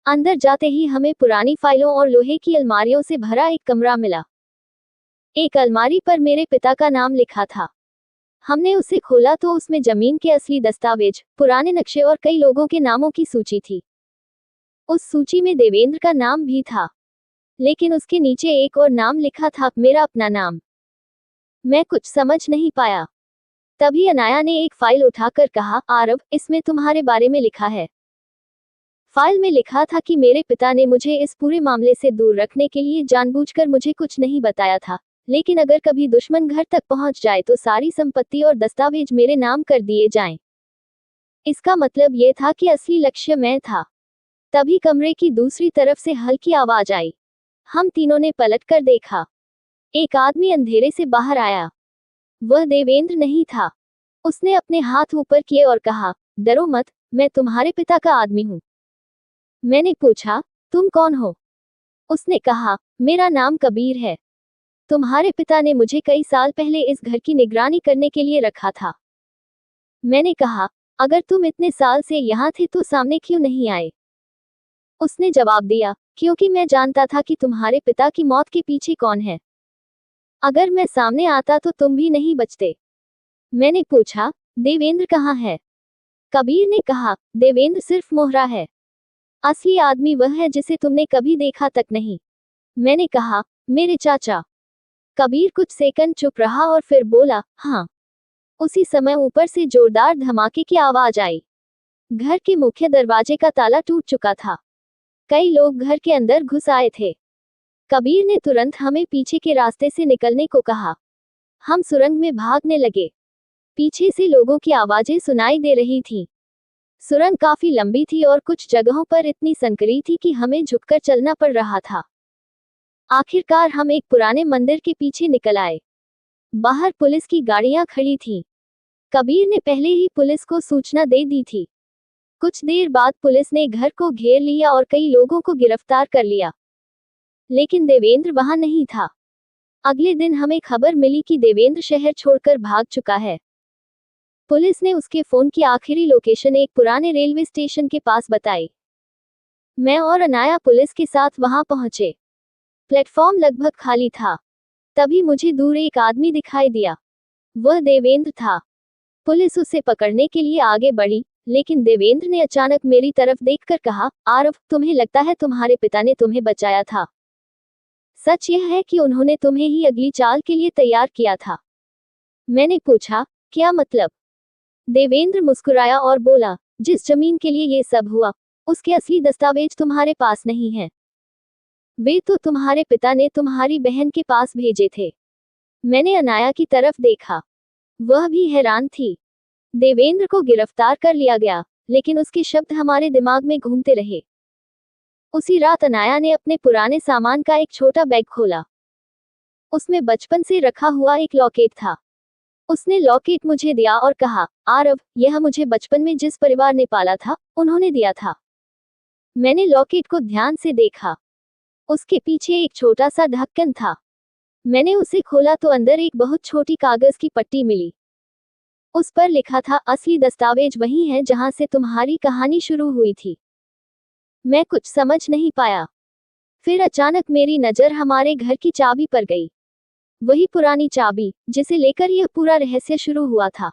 अंदर जाते ही हमें पुरानी फाइलों और लोहे की अलमारियों से भरा एक कमरा मिला। एक अलमारी पर मेरे पिता का नाम लिखा था। हमने उसे खोला तो उसमें जमीन के असली दस्तावेज, पुराने नक्शे और कई लोगों के नामों की सूची थी। उस सूची में देवेंद्र का नाम भी था, लेकिन उसके नीचे एक और नाम लिखा था, मेरा अपना नाम। मैं कुछ समझ नहीं पाया। तभी अनाया ने एक फाइल उठाकर कहा, आरव, इसमें तुम्हारे बारे में लिखा है। फाइल में लिखा था कि मेरे पिता ने मुझे इस पूरे मामले से दूर रखने के लिए जानबूझकर मुझे कुछ नहीं बताया था, लेकिन अगर कभी दुश्मन घर तक पहुंच जाए तो सारी संपत्ति और दस्तावेज मेरे नाम कर दिए जाएं। इसका मतलब यह था कि असली लक्ष्य मैं था। तभी कमरे की दूसरी तरफ से हल्की आवाज आई। हम तीनों ने पलटकर देखा। एक आदमी अंधेरे से बाहर आया। वह देवेंद्र नहीं था। उसने अपने हाथ ऊपर किए और कहा, डरो मत, मैं तुम्हारे पिता का आदमी हूँ। मैंने पूछा, तुम कौन हो? उसने कहा, मेरा नाम कबीर है। तुम्हारे पिता ने मुझे कई साल पहले इस घर की निगरानी करने के लिए रखा था। मैंने कहा, अगर तुम इतने साल से यहाँ थे तो सामने क्यों नहीं आए? उसने जवाब दिया, क्योंकि मैं जानता था कि तुम्हारे पिता की मौत के पीछे कौन है। अगर मैं सामने आता तो तुम भी नहीं बचते। मैंने पूछा, देवेंद्र कहाँ है? कबीर ने कहा, देवेंद्र सिर्फ मोहरा है। असली आदमी वह है जिसे तुमने कभी देखा तक नहीं। मैंने कहा, मेरे चाचा। कबीर कुछ सेकंड चुप रहा और फिर बोला, हाँ। उसी समय ऊपर से जोरदार धमाके की आवाज आई। घर के मुख्य दरवाजे का ताला टूट चुका था। कई लोग घर के अंदर घुस आए थे। कबीर ने तुरंत हमें पीछे के रास्ते से निकलने को कहा। हम सुरंग में भागने लगे। पीछे से लोगों की आवाजें सुनाई दे रही थीं। सुरंग काफी लंबी थी और कुछ जगहों पर इतनी संकरी थी कि हमें झुककर चलना पड़ रहा था। आखिरकार हम एक पुराने मंदिर के पीछे निकल आए। बाहर पुलिस की गाड़ियां खड़ी थीं। कबीर ने पहले ही पुलिस को सूचना दे दी थी। कुछ देर बाद पुलिस ने घर को घेर लिया और कई लोगों को गिरफ्तार कर लिया, लेकिन देवेंद्र वहां नहीं था। अगले दिन हमें खबर मिली कि देवेंद्र शहर छोड़कर भाग चुका है। पुलिस ने उसके फोन की आखिरी लोकेशन एक पुराने रेलवे स्टेशन के पास बताई। मैं और अनाया पुलिस के साथ वहां पहुंचे। प्लेटफॉर्म लगभग खाली था। तभी मुझे दूर एक आदमी दिखाई दिया। वह देवेंद्र था। पुलिस उसे पकड़ने के लिए आगे बढ़ी, लेकिन देवेंद्र ने अचानक मेरी तरफ देखकर कहा, आरव, तुम्हें लगता है तुम्हारे पिता ने तुम्हें बचाया था? सच यह है कि उन्होंने तुम्हें ही अगली चाल के लिए तैयार किया था। मैंने पूछा, क्या मतलब? देवेंद्र मुस्कुराया और बोला, जिस जमीन के लिए ये सब हुआ, उसके असली दस्तावेज तुम्हारे पास नहीं हैं। वे तो तुम्हारे पिता ने तुम्हारी बहन के पास भेजे थे। मैंने अनाया की तरफ देखा। वह भी हैरान थी। देवेंद्र को गिरफ्तार कर लिया गया, लेकिन उसके शब्द हमारे दिमाग में घूमते रहे। उसी रात अनाया ने अपने पुराने सामान का एक छोटा बैग खोला। उसमें बचपन से रखा हुआ एक लॉकेट था। उसने लॉकेट मुझे दिया और कहा, आरव, यह मुझे बचपन में जिस परिवार ने पाला था, उन्होंने दिया था। मैंने लॉकेट को ध्यान से देखा। उसके पीछे एक छोटा सा ढक्कन था। मैंने उसे खोला तो अंदर एक बहुत छोटी कागज की पट्टी मिली। उस पर लिखा था, असली दस्तावेज वही है जहां से तुम्हारी कहानी शुरू हुई थी। मैं कुछ समझ नहीं पाया। फिर अचानक मेरी नजर हमारे घर की चाबी पर गई। वही पुरानी चाबी जिसे लेकर यह पूरा रहस्य शुरू हुआ था।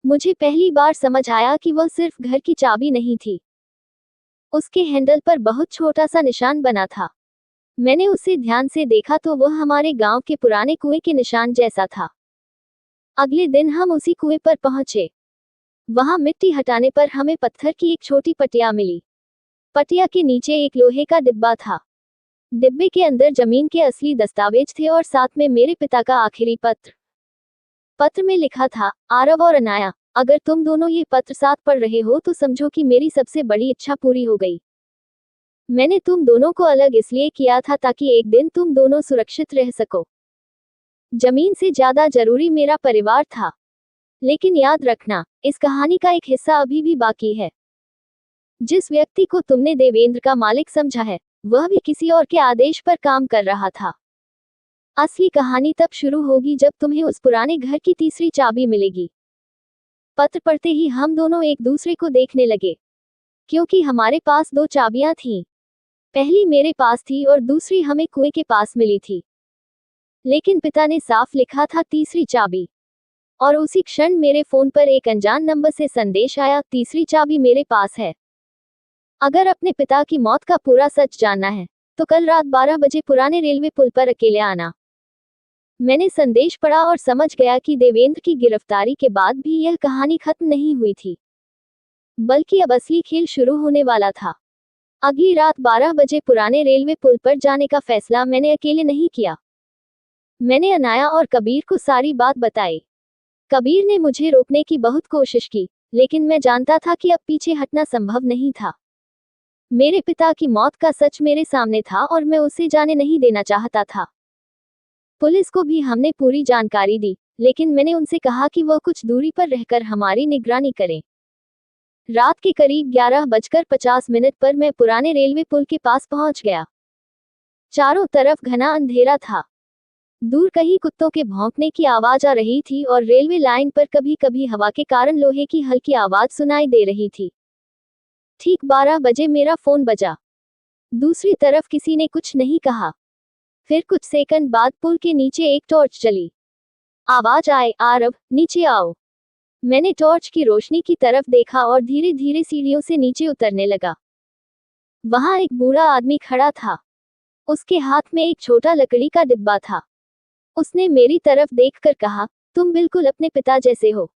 मुझे पहली बार समझ आया कि वह सिर्फ घर की चाबी नहीं थी। उसके हैंडल पर बहुत छोटा सा निशान बना था। मैंने उसे ध्यान से देखा तो वह हमारे गांव के पुराने कुएं के निशान जैसा था। अगले दिन हम उसी कुएं पर पहुंचे। वहां मिट्टी हटाने पर हमें पत्थर की एक छोटी पटिया मिली। पटिया के नीचे एक लोहे का डिब्बा था। डिब्बे के अंदर जमीन के असली दस्तावेज थे और साथ में मेरे पिता का आखिरी पत्र। पत्र में लिखा था, आरव और अनाया, अगर तुम दोनों ये पत्र साथ पढ़ रहे हो तो समझो कि मेरी सबसे बड़ी इच्छा पूरी हो गई। मैंने तुम दोनों को अलग इसलिए किया था ताकि एक दिन तुम दोनों सुरक्षित रह सको। जमीन से ज्यादा जरूरी मेरा परिवार था। लेकिन याद रखना, इस कहानी का एक हिस्सा अभी भी बाकी है। जिस व्यक्ति को तुमने देवेंद्र का मालिक समझा है, वह भी किसी और के आदेश पर काम कर रहा था। असली कहानी तब शुरू होगी जब तुम्हें उस पुराने घर की तीसरी चाबी मिलेगी। पत्र पढ़ते ही हम दोनों एक दूसरे को देखने लगे, क्योंकि हमारे पास दो चाबियां थीं। पहली मेरे पास थी और दूसरी हमें कुएं के पास मिली थी। लेकिन पिता ने साफ लिखा था तीसरी चाबी। और उसी क्षण मेरे फोन पर एक अनजान नंबर से संदेश आया, तीसरी चाबी मेरे पास है। अगर अपने पिता की मौत का पूरा सच जानना है तो कल रात 12 बजे पुराने रेलवे पुल पर अकेले आना। मैंने संदेश पढ़ा और समझ गया कि देवेंद्र की गिरफ्तारी के बाद भी यह कहानी खत्म नहीं हुई थी, बल्कि अब असली खेल शुरू होने वाला था। अगली रात 12 बजे पुराने रेलवे पुल पर जाने का फैसला मैंने अकेले नहीं किया। मैंने अनाया और कबीर को सारी बात बताई। कबीर ने मुझे रोकने की बहुत कोशिश की, लेकिन मैं जानता था कि अब पीछे हटना संभव नहीं था। मेरे पिता की मौत का सच मेरे सामने था और मैं उसे जाने नहीं देना चाहता था। पुलिस को भी हमने पूरी जानकारी दी, लेकिन मैंने उनसे कहा कि वह कुछ दूरी पर रहकर हमारी निगरानी करें। रात के करीब 11:50 पर मैं पुराने रेलवे पुल के पास पहुंच गया। चारों तरफ घना अंधेरा था। दूर कहीं कुत्तों के भौंकने की आवाज आ रही थी और रेलवे लाइन पर कभी कभी हवा के कारण लोहे की हल्की आवाज सुनाई दे रही थी। ठीक 12 बजे मेरा फोन बजा। दूसरी तरफ किसी ने कुछ नहीं कहा। फिर कुछ सेकंड बाद पुल के नीचे एक टॉर्च चली। आवाज आए, आरव, नीचे आओ। मैंने टॉर्च की रोशनी की तरफ देखा और धीरे धीरे सीढ़ियों से नीचे उतरने लगा। वहां एक बूढ़ा आदमी खड़ा था। उसके हाथ में एक छोटा लकड़ी का डिब्बा था। उसने मेरी तरफ देखकर कहा, तुम बिल्कुल अपने पिता जैसे हो।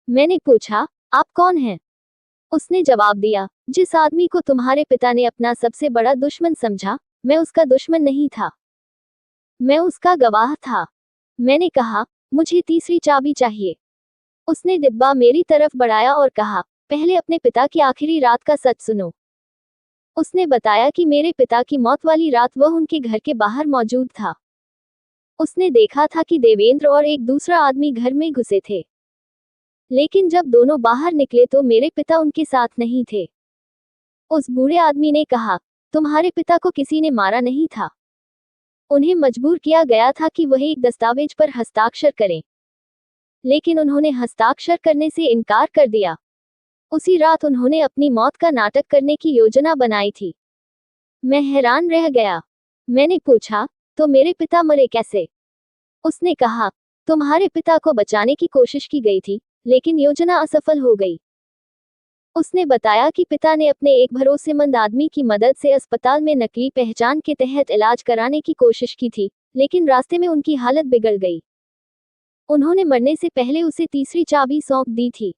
मैंने पूछा, आप कौन हैं? उसने जवाब दिया, जिस आदमी को तुम्हारे पिता ने अपना सबसे बड़ा दुश्मन समझा, मैं उसका दुश्मन नहीं था, मैं उसका गवाह था। मैंने कहा, मुझे तीसरी चाबी चाहिए। उसने डिब्बा मेरी तरफ बढ़ाया और कहा, पहले अपने पिता की आखिरी रात का सच सुनो। उसने बताया कि मेरे पिता की मौत वाली रात वह उनके घर के बाहर मौजूद था। उसने देखा था कि देवेंद्र और एक दूसरा आदमी घर में घुसे थे, लेकिन जब दोनों बाहर निकले तो मेरे पिता उनके साथ नहीं थे। उस बूढ़े आदमी ने कहा, तुम्हारे पिता को किसी ने मारा नहीं था, उन्हें मजबूर किया गया था कि वह एक दस्तावेज पर हस्ताक्षर करें, लेकिन उन्होंने हस्ताक्षर करने से इनकार कर दिया। उसी रात उन्होंने अपनी मौत का नाटक करने की योजना बनाई थी। मैं हैरान रह गया। मैंने पूछा, तो मेरे पिता मरे कैसे? उसने कहा, तुम्हारे पिता को बचाने की कोशिश की गई थी, लेकिन योजना असफल हो गई। उसने बताया कि पिता ने अपने एक भरोसेमंद आदमी की मदद से अस्पताल में नकली पहचान के तहत इलाज कराने की कोशिश की थी, लेकिन रास्ते में उनकी हालत बिगड़ गई। उन्होंने मरने से पहले उसे तीसरी चाबी सौंप दी थी।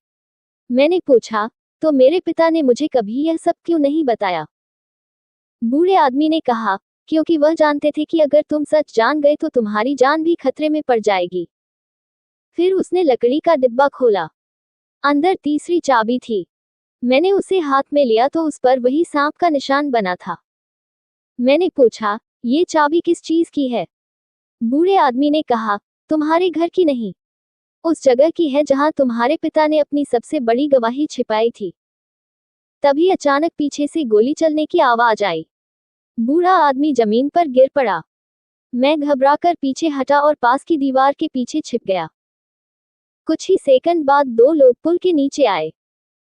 मैंने पूछा, तो मेरे पिता ने मुझे कभी यह सब क्यों नहीं बताया? बूढ़े आदमी ने कहा, क्योंकि वह जानते थे कि अगर तुम सच जान गए तो तुम्हारी जान भी खतरे में पड़ जाएगी। फिर उसने लकड़ी का डिब्बा खोला। अंदर तीसरी चाबी थी। मैंने उसे हाथ में लिया तो उस पर वही सांप का निशान बना था। मैंने पूछा, ये चाबी किस चीज की है? बूढ़े आदमी ने कहा, तुम्हारे घर की नहीं, उस जगह की है जहां तुम्हारे पिता ने अपनी सबसे बड़ी गवाही छिपाई थी। तभी अचानक पीछे से गोली चलने की आवाज आई। बूढ़ा आदमी जमीन पर गिर पड़ा। मैं घबराकर पीछे हटा और पास की दीवार के पीछे छिप गया। कुछ ही सेकंड बाद दो लोग पुल के नीचे आए।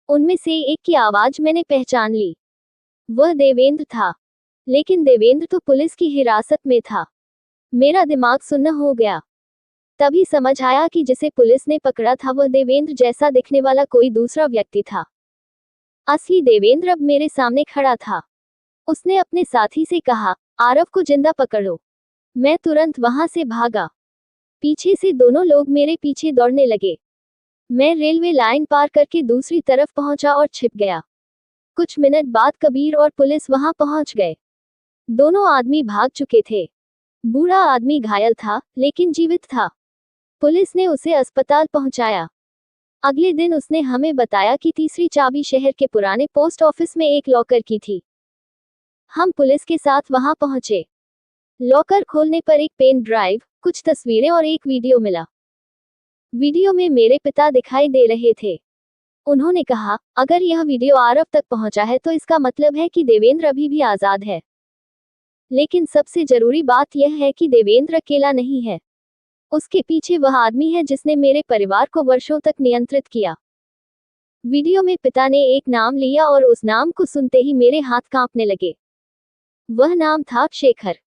उनमें से एक की आवाज मैंने पहचान ली। वह देवेंद्र था। लेकिन देवेंद्र तो पुलिस की हिरासत में था। मेरा दिमाग सुन्न हो गया। तभी समझ आया कि जिसे पुलिस ने पकड़ा था वह देवेंद्र जैसा दिखने वाला कोई दूसरा व्यक्ति था। असली देवेंद्र अब मेरे सामने खड़ा था। उसने अपने साथी से कहा, आरव को जिंदा पकड़ो। मैं तुरंत वहां से भागा। पीछे से दोनों लोग मेरे पीछे दौड़ने लगे। मैं रेलवे लाइन पार करके दूसरी तरफ पहुंचा और छिप गया। कुछ मिनट बाद कबीर और पुलिस वहां पहुंच गए। दोनों आदमी भाग चुके थे। बूढ़ा आदमी घायल था, लेकिन जीवित था। पुलिस ने उसे अस्पताल पहुंचाया। अगले दिन उसने हमें बताया कि तीसरी चाबी शहर के पुराने पोस्ट ऑफिस में एक लॉकर की थी। हम पुलिस के साथ वहां पहुंचे। लॉकर खोलने पर एक पेन ड्राइव, कुछ तस्वीरें और एक वीडियो मिला। वीडियो में मेरे पिता दिखाई दे रहे थे। उन्होंने कहा, अगर यह वीडियो आरव तक पहुंचा है तो इसका मतलब है कि देवेंद्र अभी भी आजाद है। लेकिन सबसे जरूरी बात यह है कि देवेंद्र अकेला नहीं है। उसके पीछे वह आदमी है जिसने मेरे परिवार को वर्षों तक नियंत्रित किया। वीडियो में पिता ने एक नाम लिया और उस नाम को सुनते ही मेरे हाथ कांपने लगे। वह नाम था शेखर।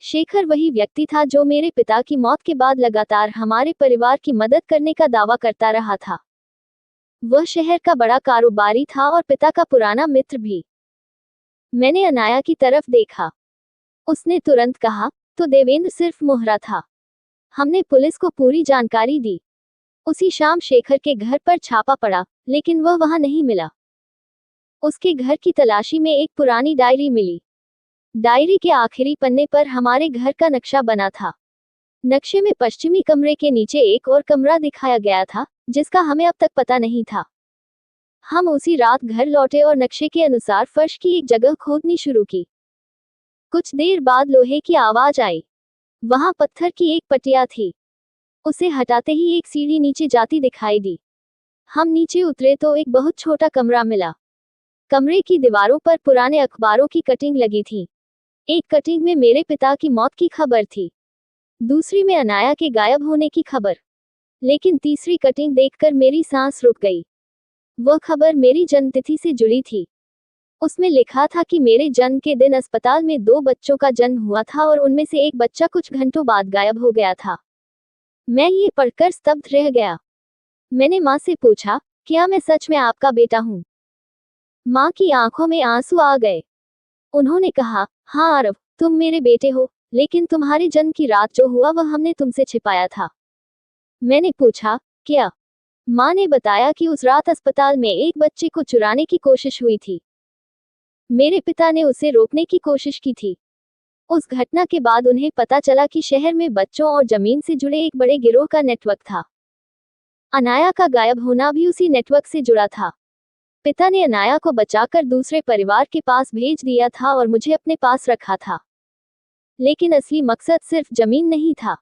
शेखर वही व्यक्ति था जो मेरे पिता की मौत के बाद लगातार हमारे परिवार की मदद करने का दावा करता रहा था। वह शहर का बड़ा कारोबारी था और पिता का पुराना मित्र भी। मैंने अनाया की तरफ देखा। उसने तुरंत कहा, तो देवेंद्र सिर्फ मोहरा था। हमने पुलिस को पूरी जानकारी दी। उसी शाम शेखर के घर पर छापा पड़ा, लेकिन वह वहां नहीं मिला। उसके घर की तलाशी में एक पुरानी डायरी मिली। डायरी के आखिरी पन्ने पर हमारे घर का नक्शा बना था। नक्शे में पश्चिमी कमरे के नीचे एक और कमरा दिखाया गया था, जिसका हमें अब तक पता नहीं था। हम उसी रात घर लौटे और नक्शे के अनुसार फर्श की एक जगह खोदनी शुरू की। कुछ देर बाद लोहे की आवाज आई। वहां पत्थर की एक पटिया थी। उसे हटाते ही एक सीढ़ी नीचे जाती दिखाई दी। हम नीचे उतरे तो एक बहुत छोटा कमरा मिला। कमरे की दीवारों पर पुराने अखबारों की कटिंग लगी थी। एक कटिंग में मेरे पिता की मौत की खबर थी, दूसरी में अनाया के गायब होने की खबर। लेकिन तीसरी कटिंग देखकर मेरी सांस रुक गई। वह खबर मेरी जन्मतिथि से जुड़ी थी। उसमें लिखा था कि मेरे जन्म के दिन अस्पताल में 2 बच्चों का जन्म हुआ था और उनमें से एक बच्चा कुछ घंटों बाद गायब हो गया था। मैं ये पढ़कर स्तब्ध रह गया। मैंने माँ से पूछा, क्या मैं सच में आपका बेटा हूँ? माँ की आंखों में आंसू आ गए। उन्होंने कहा, हाँ आरव, तुम मेरे बेटे हो, लेकिन तुम्हारे जन्म की रात जो हुआ वह हमने तुमसे छिपाया था। मैंने पूछा, क्या? माँ ने बताया कि उस रात अस्पताल में एक बच्चे को चुराने की कोशिश हुई थी। मेरे पिता ने उसे रोकने की कोशिश की थी। उस घटना के बाद उन्हें पता चला कि शहर में बच्चों और जमीन से जुड़े एक बड़े गिरोह का नेटवर्क था। अनाया का गायब होना भी उसी नेटवर्क से जुड़ा था। पिता ने अनाया को बचाकर दूसरे परिवार के पास भेज दिया था और मुझे अपने पास रखा था। लेकिन असली मकसद सिर्फ जमीन नहीं था।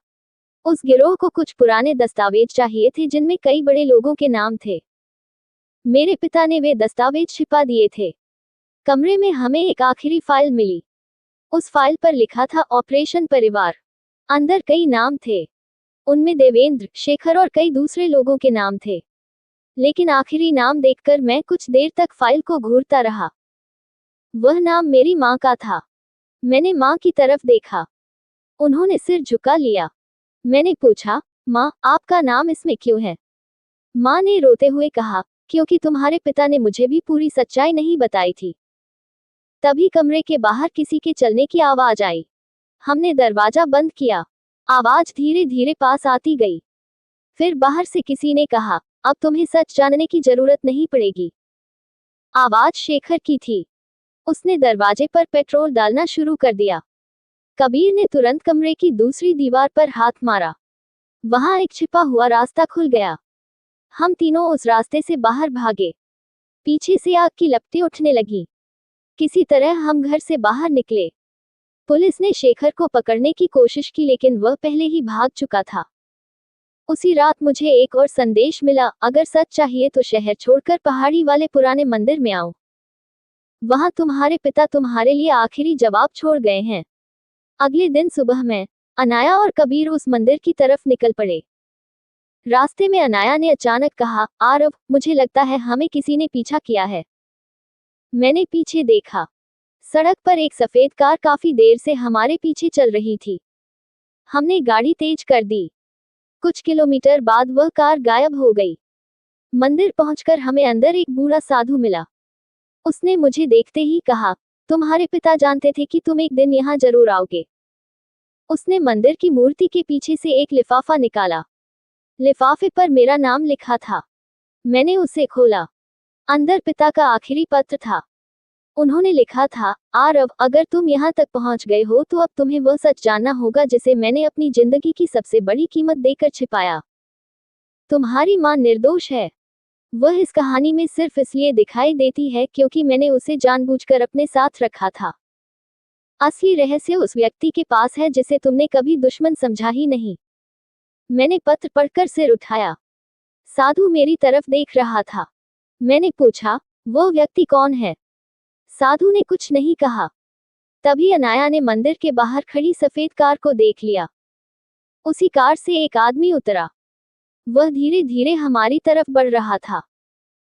उस गिरोह को कुछ पुराने दस्तावेज चाहिए थे जिनमें कई बड़े लोगों के नाम थे। मेरे पिता ने वे दस्तावेज छिपा दिए थे। कमरे में हमें एक आखिरी फाइल मिली। उस फाइल पर लिखा था ऑपरेशन परिवार। अंदर कई नाम थे। उनमें देवेंद्र, शेखर और कई दूसरे लोगों के नाम थे। लेकिन आखिरी नाम देखकर मैं कुछ देर तक फाइल को घूरता रहा। वह नाम मेरी माँ का था। मैंने माँ की तरफ देखा। उन्होंने सिर झुका लिया। मैंने पूछा, माँ, आपका नाम इसमें क्यों है? माँ ने रोते हुए कहा, क्योंकि तुम्हारे पिता ने मुझे भी पूरी सच्चाई नहीं बताई थी। तभी कमरे के बाहर किसी के चलने की आवाज आई। हमने दरवाजा बंद किया। आवाज धीरे धीरे पास आती गई। फिर बाहर से किसी ने कहा, अब तुम्हें सच जानने की जरूरत नहीं पड़ेगी। आवाज शेखर की थी। उसने दरवाजे पर पेट्रोल डालना शुरू कर दिया। कबीर ने तुरंत कमरे की दूसरी दीवार पर हाथ मारा। वहां एक छिपा हुआ रास्ता खुल गया। हम तीनों उस रास्ते से बाहर भागे। पीछे से आग की लपटें उठने लगी। किसी तरह हम घर से बाहर निकले। पुलिस ने शेखर को पकड़ने की कोशिश की लेकिन वह पहले ही भाग चुका था। उसी रात मुझे एक और संदेश मिला, अगर सच चाहिए तो शहर छोड़कर पहाड़ी वाले पुराने मंदिर में आओ। वहां तुम्हारे पिता तुम्हारे लिए आखिरी जवाब छोड़ गए हैं। अगले दिन सुबह मैं, अनाया और कबीर उस मंदिर की तरफ निकल पड़े। रास्ते में अनाया ने अचानक कहा, आरव, मुझे लगता है हमें किसी ने पीछा किया है। मैंने पीछे देखा। सड़क पर एक सफेद कार काफी देर से हमारे पीछे चल रही थी। हमने गाड़ी तेज कर दी। कुछ किलोमीटर बाद वह कार गायब हो गई। मंदिर पहुंचकर हमें अंदर एक बूढ़ा साधु मिला। उसने मुझे देखते ही कहा, तुम्हारे पिता जानते थे कि तुम एक दिन यहाँ जरूर आओगे। उसने मंदिर की मूर्ति के पीछे से एक लिफाफा निकाला। लिफाफे पर मेरा नाम लिखा था। मैंने उसे खोला। अंदर पिता का आखिरी पत्र था। उन्होंने लिखा था, आरव, अगर तुम यहाँ तक पहुँच गए हो तो अब तुम्हें वह सच जानना होगा जिसे मैंने अपनी जिंदगी की सबसे बड़ी कीमत देकर छिपाया। तुम्हारी माँ निर्दोष है। वह इस कहानी में सिर्फ इसलिए दिखाई देती है क्योंकि मैंने उसे जानबूझकर अपने साथ रखा था। असली रहस्य उस व्यक्ति के पास है जिसे तुमने कभी दुश्मन समझा ही नहीं। मैंने पत्र पढ़कर सिर उठाया। साधु मेरी तरफ देख रहा था। मैंने पूछा, वो व्यक्ति कौन है? साधु ने कुछ नहीं कहा। तभी अनाया ने मंदिर के बाहर खड़ी सफेद कार को देख लिया। उसी कार से एक आदमी उतरा। वह धीरे धीरे हमारी तरफ बढ़ रहा था।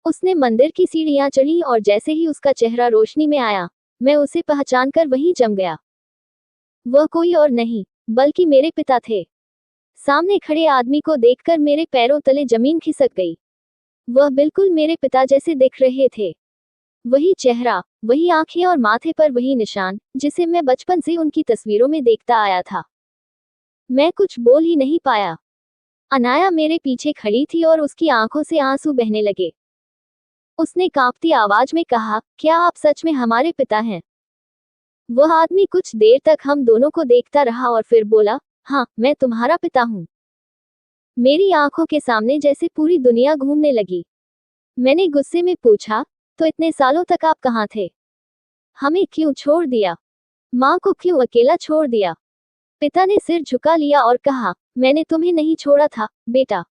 उसने मंदिर की सीढ़ियां चढ़ी और जैसे ही उसका चेहरा रोशनी में आया, मैं उसे पहचानकर वहीं जम गया। वह कोई और नहीं, बल्कि मेरे पिता थे। सामने खड़े आदमी को देखकर मेरे पैरों तले जमीन खिसक गई। वह बिल्कुल मेरे पिता जैसे दिख रहे थे। वही चेहरा, वही आंखें और माथे पर वही निशान, जिसे मैं बचपन से उनकी तस्वीरों में देखता आया था। मैं कुछ बोल ही नहीं पाया। अनाया मेरे पीछे खड़ी थी और उसकी आंखों से आंसू बहने लगे। उसने कांपती आवाज में कहा, क्या आप सच में हमारे पिता हैं? वह आदमी कुछ देर तक हम दोनों को देखता रहा और फिर बोला, हाँ, मैं तुम्हारा पिता हूँ। मेरी आंखों के सामने जैसे पूरी दुनिया घूमने लगी। मैंने गुस्से में पूछा, तो इतने सालों तक आप कहाँ थे? हमें क्यों छोड़ दिया? माँ को क्यों अकेला छोड़ दिया? पिता ने सिर झुका लिया और कहा, मैंने तुम्हें नहीं छोड़ा था, बेटा।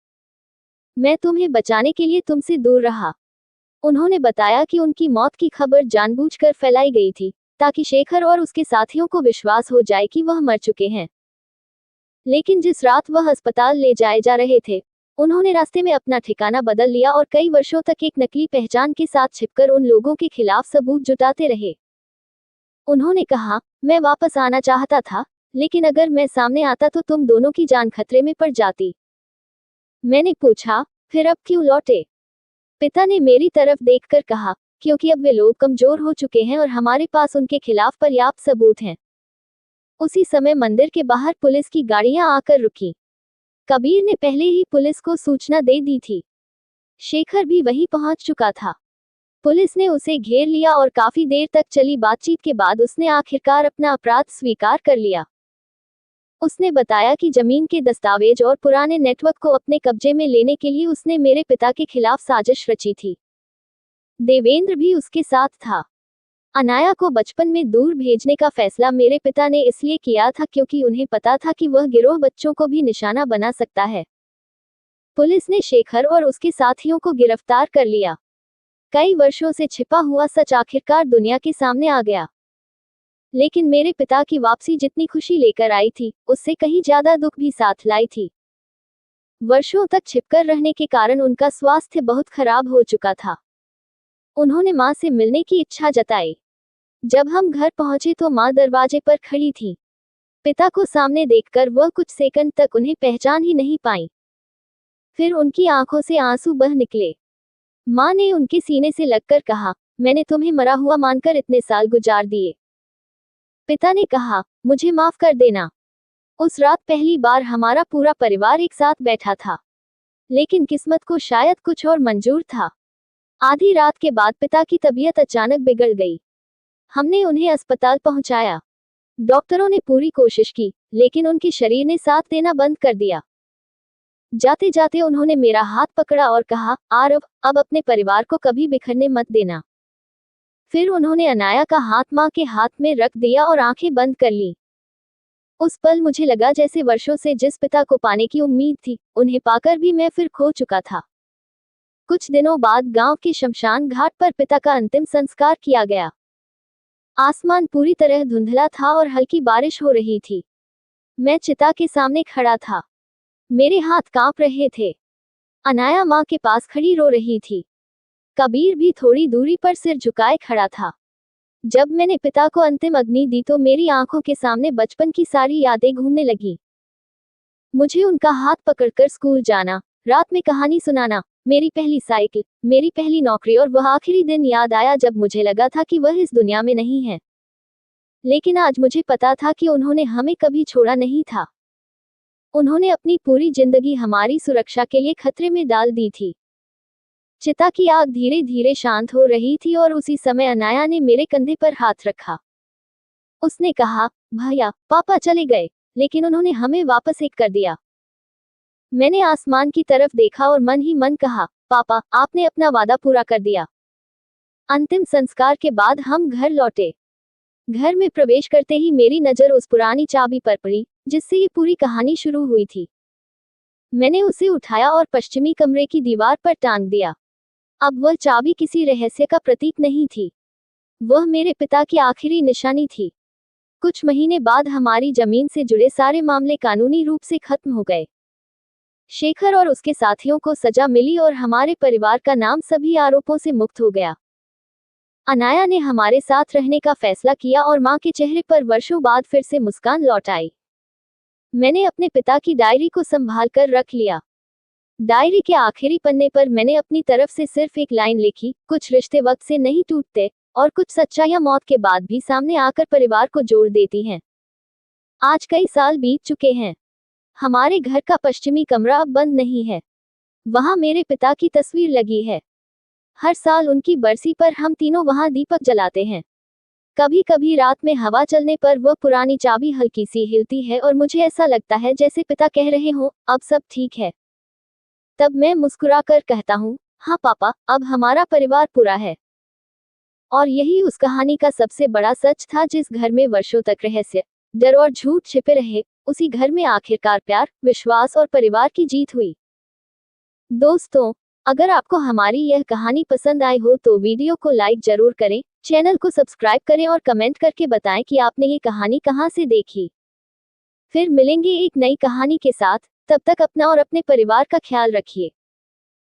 मैं तुम्हें बचाने के लिए तुमसे दूर रहा। उन्होंने बताया कि उनकी मौत की खबर जानबूझकर फैलाई गई थी, ताकि शेखर और उसके साथियों को विश्वास हो जाए कि वह मर चुके हैं। लेकिन जिस रात वह अस्पताल ले जाए जा रहे थे, उन्होंने रास्ते में अपना ठिकाना बदल लिया और कई वर्षों तक एक नकली पहचान के साथ छिपकर उन लोगों के खिलाफ सबूत जुटाते रहे। उन्होंने कहा, मैं वापस आना चाहता था, लेकिन अगर मैं सामने आता तो तुम दोनों की जान खतरे में पड़ जाती। मैंने पूछा, फिर अब क्यों लौटे? पिता ने मेरी तरफ देखकर कहा, क्योंकि अब वे लोग कमजोर हो चुके हैं और हमारे पास उनके खिलाफ पर्याप्त सबूत हैं। उसी समय मंदिर के बाहर पुलिस की गाड़ियां आकर रुकी। कबीर ने पहले ही पुलिस को सूचना दे दी थी। शेखर भी वहीं पहुंच चुका था। पुलिस ने उसे घेर लिया और काफी देर तक चली बातचीत के बाद उसने आखिरकार अपना अपराध स्वीकार कर लिया। उसने बताया कि जमीन के दस्तावेज और पुराने नेटवर्क को अपने कब्जे में लेने के लिए उसने मेरे पिता के खिलाफ साजिश रची थी। देवेंद्र भी उसके साथ था। अनाया को बचपन में दूर भेजने का फैसला मेरे पिता ने इसलिए किया था क्योंकि उन्हें पता था कि वह गिरोह बच्चों को भी निशाना बना सकता है। पुलिस ने शेखर और उसके साथियों को गिरफ्तार कर लिया। कई वर्षों से छिपा हुआ सच आखिरकार दुनिया के सामने आ गया। लेकिन मेरे पिता की वापसी जितनी खुशी लेकर आई थी, उससे कहीं ज्यादा दुख भी साथ लाई थी। वर्षों तक छिपकर रहने के कारण उनका स्वास्थ्य बहुत खराब हो चुका था। उन्होंने माँ से मिलने की इच्छा जताई। जब हम घर पहुंचे तो माँ दरवाजे पर खड़ी थी। पिता को सामने देखकर वह कुछ सेकंड तक उन्हें पहचान ही नहीं पाई। फिर उनकी आंखों से आंसू बह निकले। माँ ने उनके सीने से लगकर कहा, मैंने तुम्हें मरा हुआ मानकर इतने साल गुजार दिए। पिता ने कहा, मुझे माफ कर देना। उस रात पहली बार हमारा पूरा परिवार एक साथ बैठा था। लेकिन किस्मत को शायद कुछ और मंजूर था। आधी रात के बाद पिता की तबीयत अचानक बिगड़ गई। हमने उन्हें अस्पताल पहुंचाया। डॉक्टरों ने पूरी कोशिश की, लेकिन उनके शरीर ने साथ देना बंद कर दिया। जाते जाते उन्होंने मेरा हाथ पकड़ा और कहा, आरव, अब अपने परिवार को कभी बिखरने मत देना। फिर उन्होंने अनाया का हाथ मां के हाथ में रख दिया और आंखें बंद कर ली। उस पल मुझे लगा जैसे वर्षों से जिस पिता को पाने की उम्मीद थी, उन्हें पाकर भी मैं फिर खो चुका था। कुछ दिनों बाद गांव के शमशान घाट पर पिता का अंतिम संस्कार किया गया। आसमान पूरी तरह धुंधला था और हल्की बारिश हो रही थी। मैं चिता के सामने खड़ा था। मेरे हाथ कांप रहे थे। अनाया मां के पास खड़ी रो रही थी। कबीर भी थोड़ी दूरी पर सिर झुकाए खड़ा था। जब मैंने पिता को अंतिम अग्नि दी तो मेरी आंखों के सामने बचपन की सारी यादें घूमने लगी। मुझे उनका हाथ पकड़कर स्कूल जाना, रात में कहानी सुनाना, मेरी पहली साइकिल, मेरी पहली नौकरी और वह आखिरी दिन याद आया जब मुझे लगा था कि वह इस दुनिया में नहीं है। लेकिन आज मुझे पता था कि उन्होंने हमें कभी छोड़ा नहीं था। उन्होंने अपनी पूरी जिंदगी हमारी सुरक्षा के लिए खतरे में डाल दी थी। चिता की आग धीरे धीरे शांत हो रही थी और उसी समय अनाया ने मेरे कंधे पर हाथ रखा। उसने कहा, भैया, पापा चले गए, लेकिन उन्होंने हमें वापस एक कर दिया। मैंने आसमान की तरफ देखा और मन ही मन कहा, पापा, आपने अपना वादा पूरा कर दिया। अंतिम संस्कार के बाद हम घर लौटे। घर में प्रवेश करते ही मेरी नजर उस पुरानी चाबी पर पड़ी, जिससे ये पूरी कहानी शुरू हुई थी। मैंने उसे उठाया और पश्चिमी कमरे की दीवार पर टांग दिया। अब वह चाबी किसी रहस्य का प्रतीक नहीं थी। वह मेरे पिता की आखिरी निशानी थी। कुछ महीने बाद हमारी जमीन से जुड़े सारे मामले कानूनी रूप से खत्म हो गए। शेखर और उसके साथियों को सजा मिली और हमारे परिवार का नाम सभी आरोपों से मुक्त हो गया। अनाया ने हमारे साथ रहने का फैसला किया और मां के चेहरे पर वर्षों बाद फिर से मुस्कान लौट आई। मैंने अपने पिता की डायरी को संभाल कर रख लिया। डायरी के आखिरी पन्ने पर मैंने अपनी तरफ से सिर्फ एक लाइन लिखी, कुछ रिश्ते वक्त से नहीं टूटते, और कुछ सच्चाइयां मौत के बाद भी सामने आकर परिवार को जोड़ देती हैं। आज कई साल बीत चुके हैं। हमारे घर का पश्चिमी कमरा अब बंद नहीं है। वहां मेरे पिता की तस्वीर लगी है। हर साल उनकी बरसी पर हम तीनों वहां दीपक जलाते हैं। कभी कभी रात में हवा चलने पर वह पुरानी चाबी हल्की सी हिलती है और मुझे ऐसा लगता है जैसे पिता कह रहे हों, अब सब ठीक है। तब मैं मुस्कुराकर कहता हूँ, हाँ पापा, अब हमारा परिवार पूरा है। और यही उस कहानी का सबसे बड़ा सच था। जिस घर में वर्षों तक रहस्य, डर और झूठ छिपे रहे, उसी घर में आखिरकार प्यार, विश्वास और परिवार की जीत हुई। दोस्तों, अगर आपको हमारी यह कहानी पसंद आई हो तो वीडियो को लाइक जरूर करें, चैनल को सब्सक्राइब करें और कमेंट करके बताएं कि आपने ये कहानी कहां से देखी। फिर मिलेंगे एक नई कहानी के साथ। तब तक अपना और अपने परिवार का ख्याल रखिए।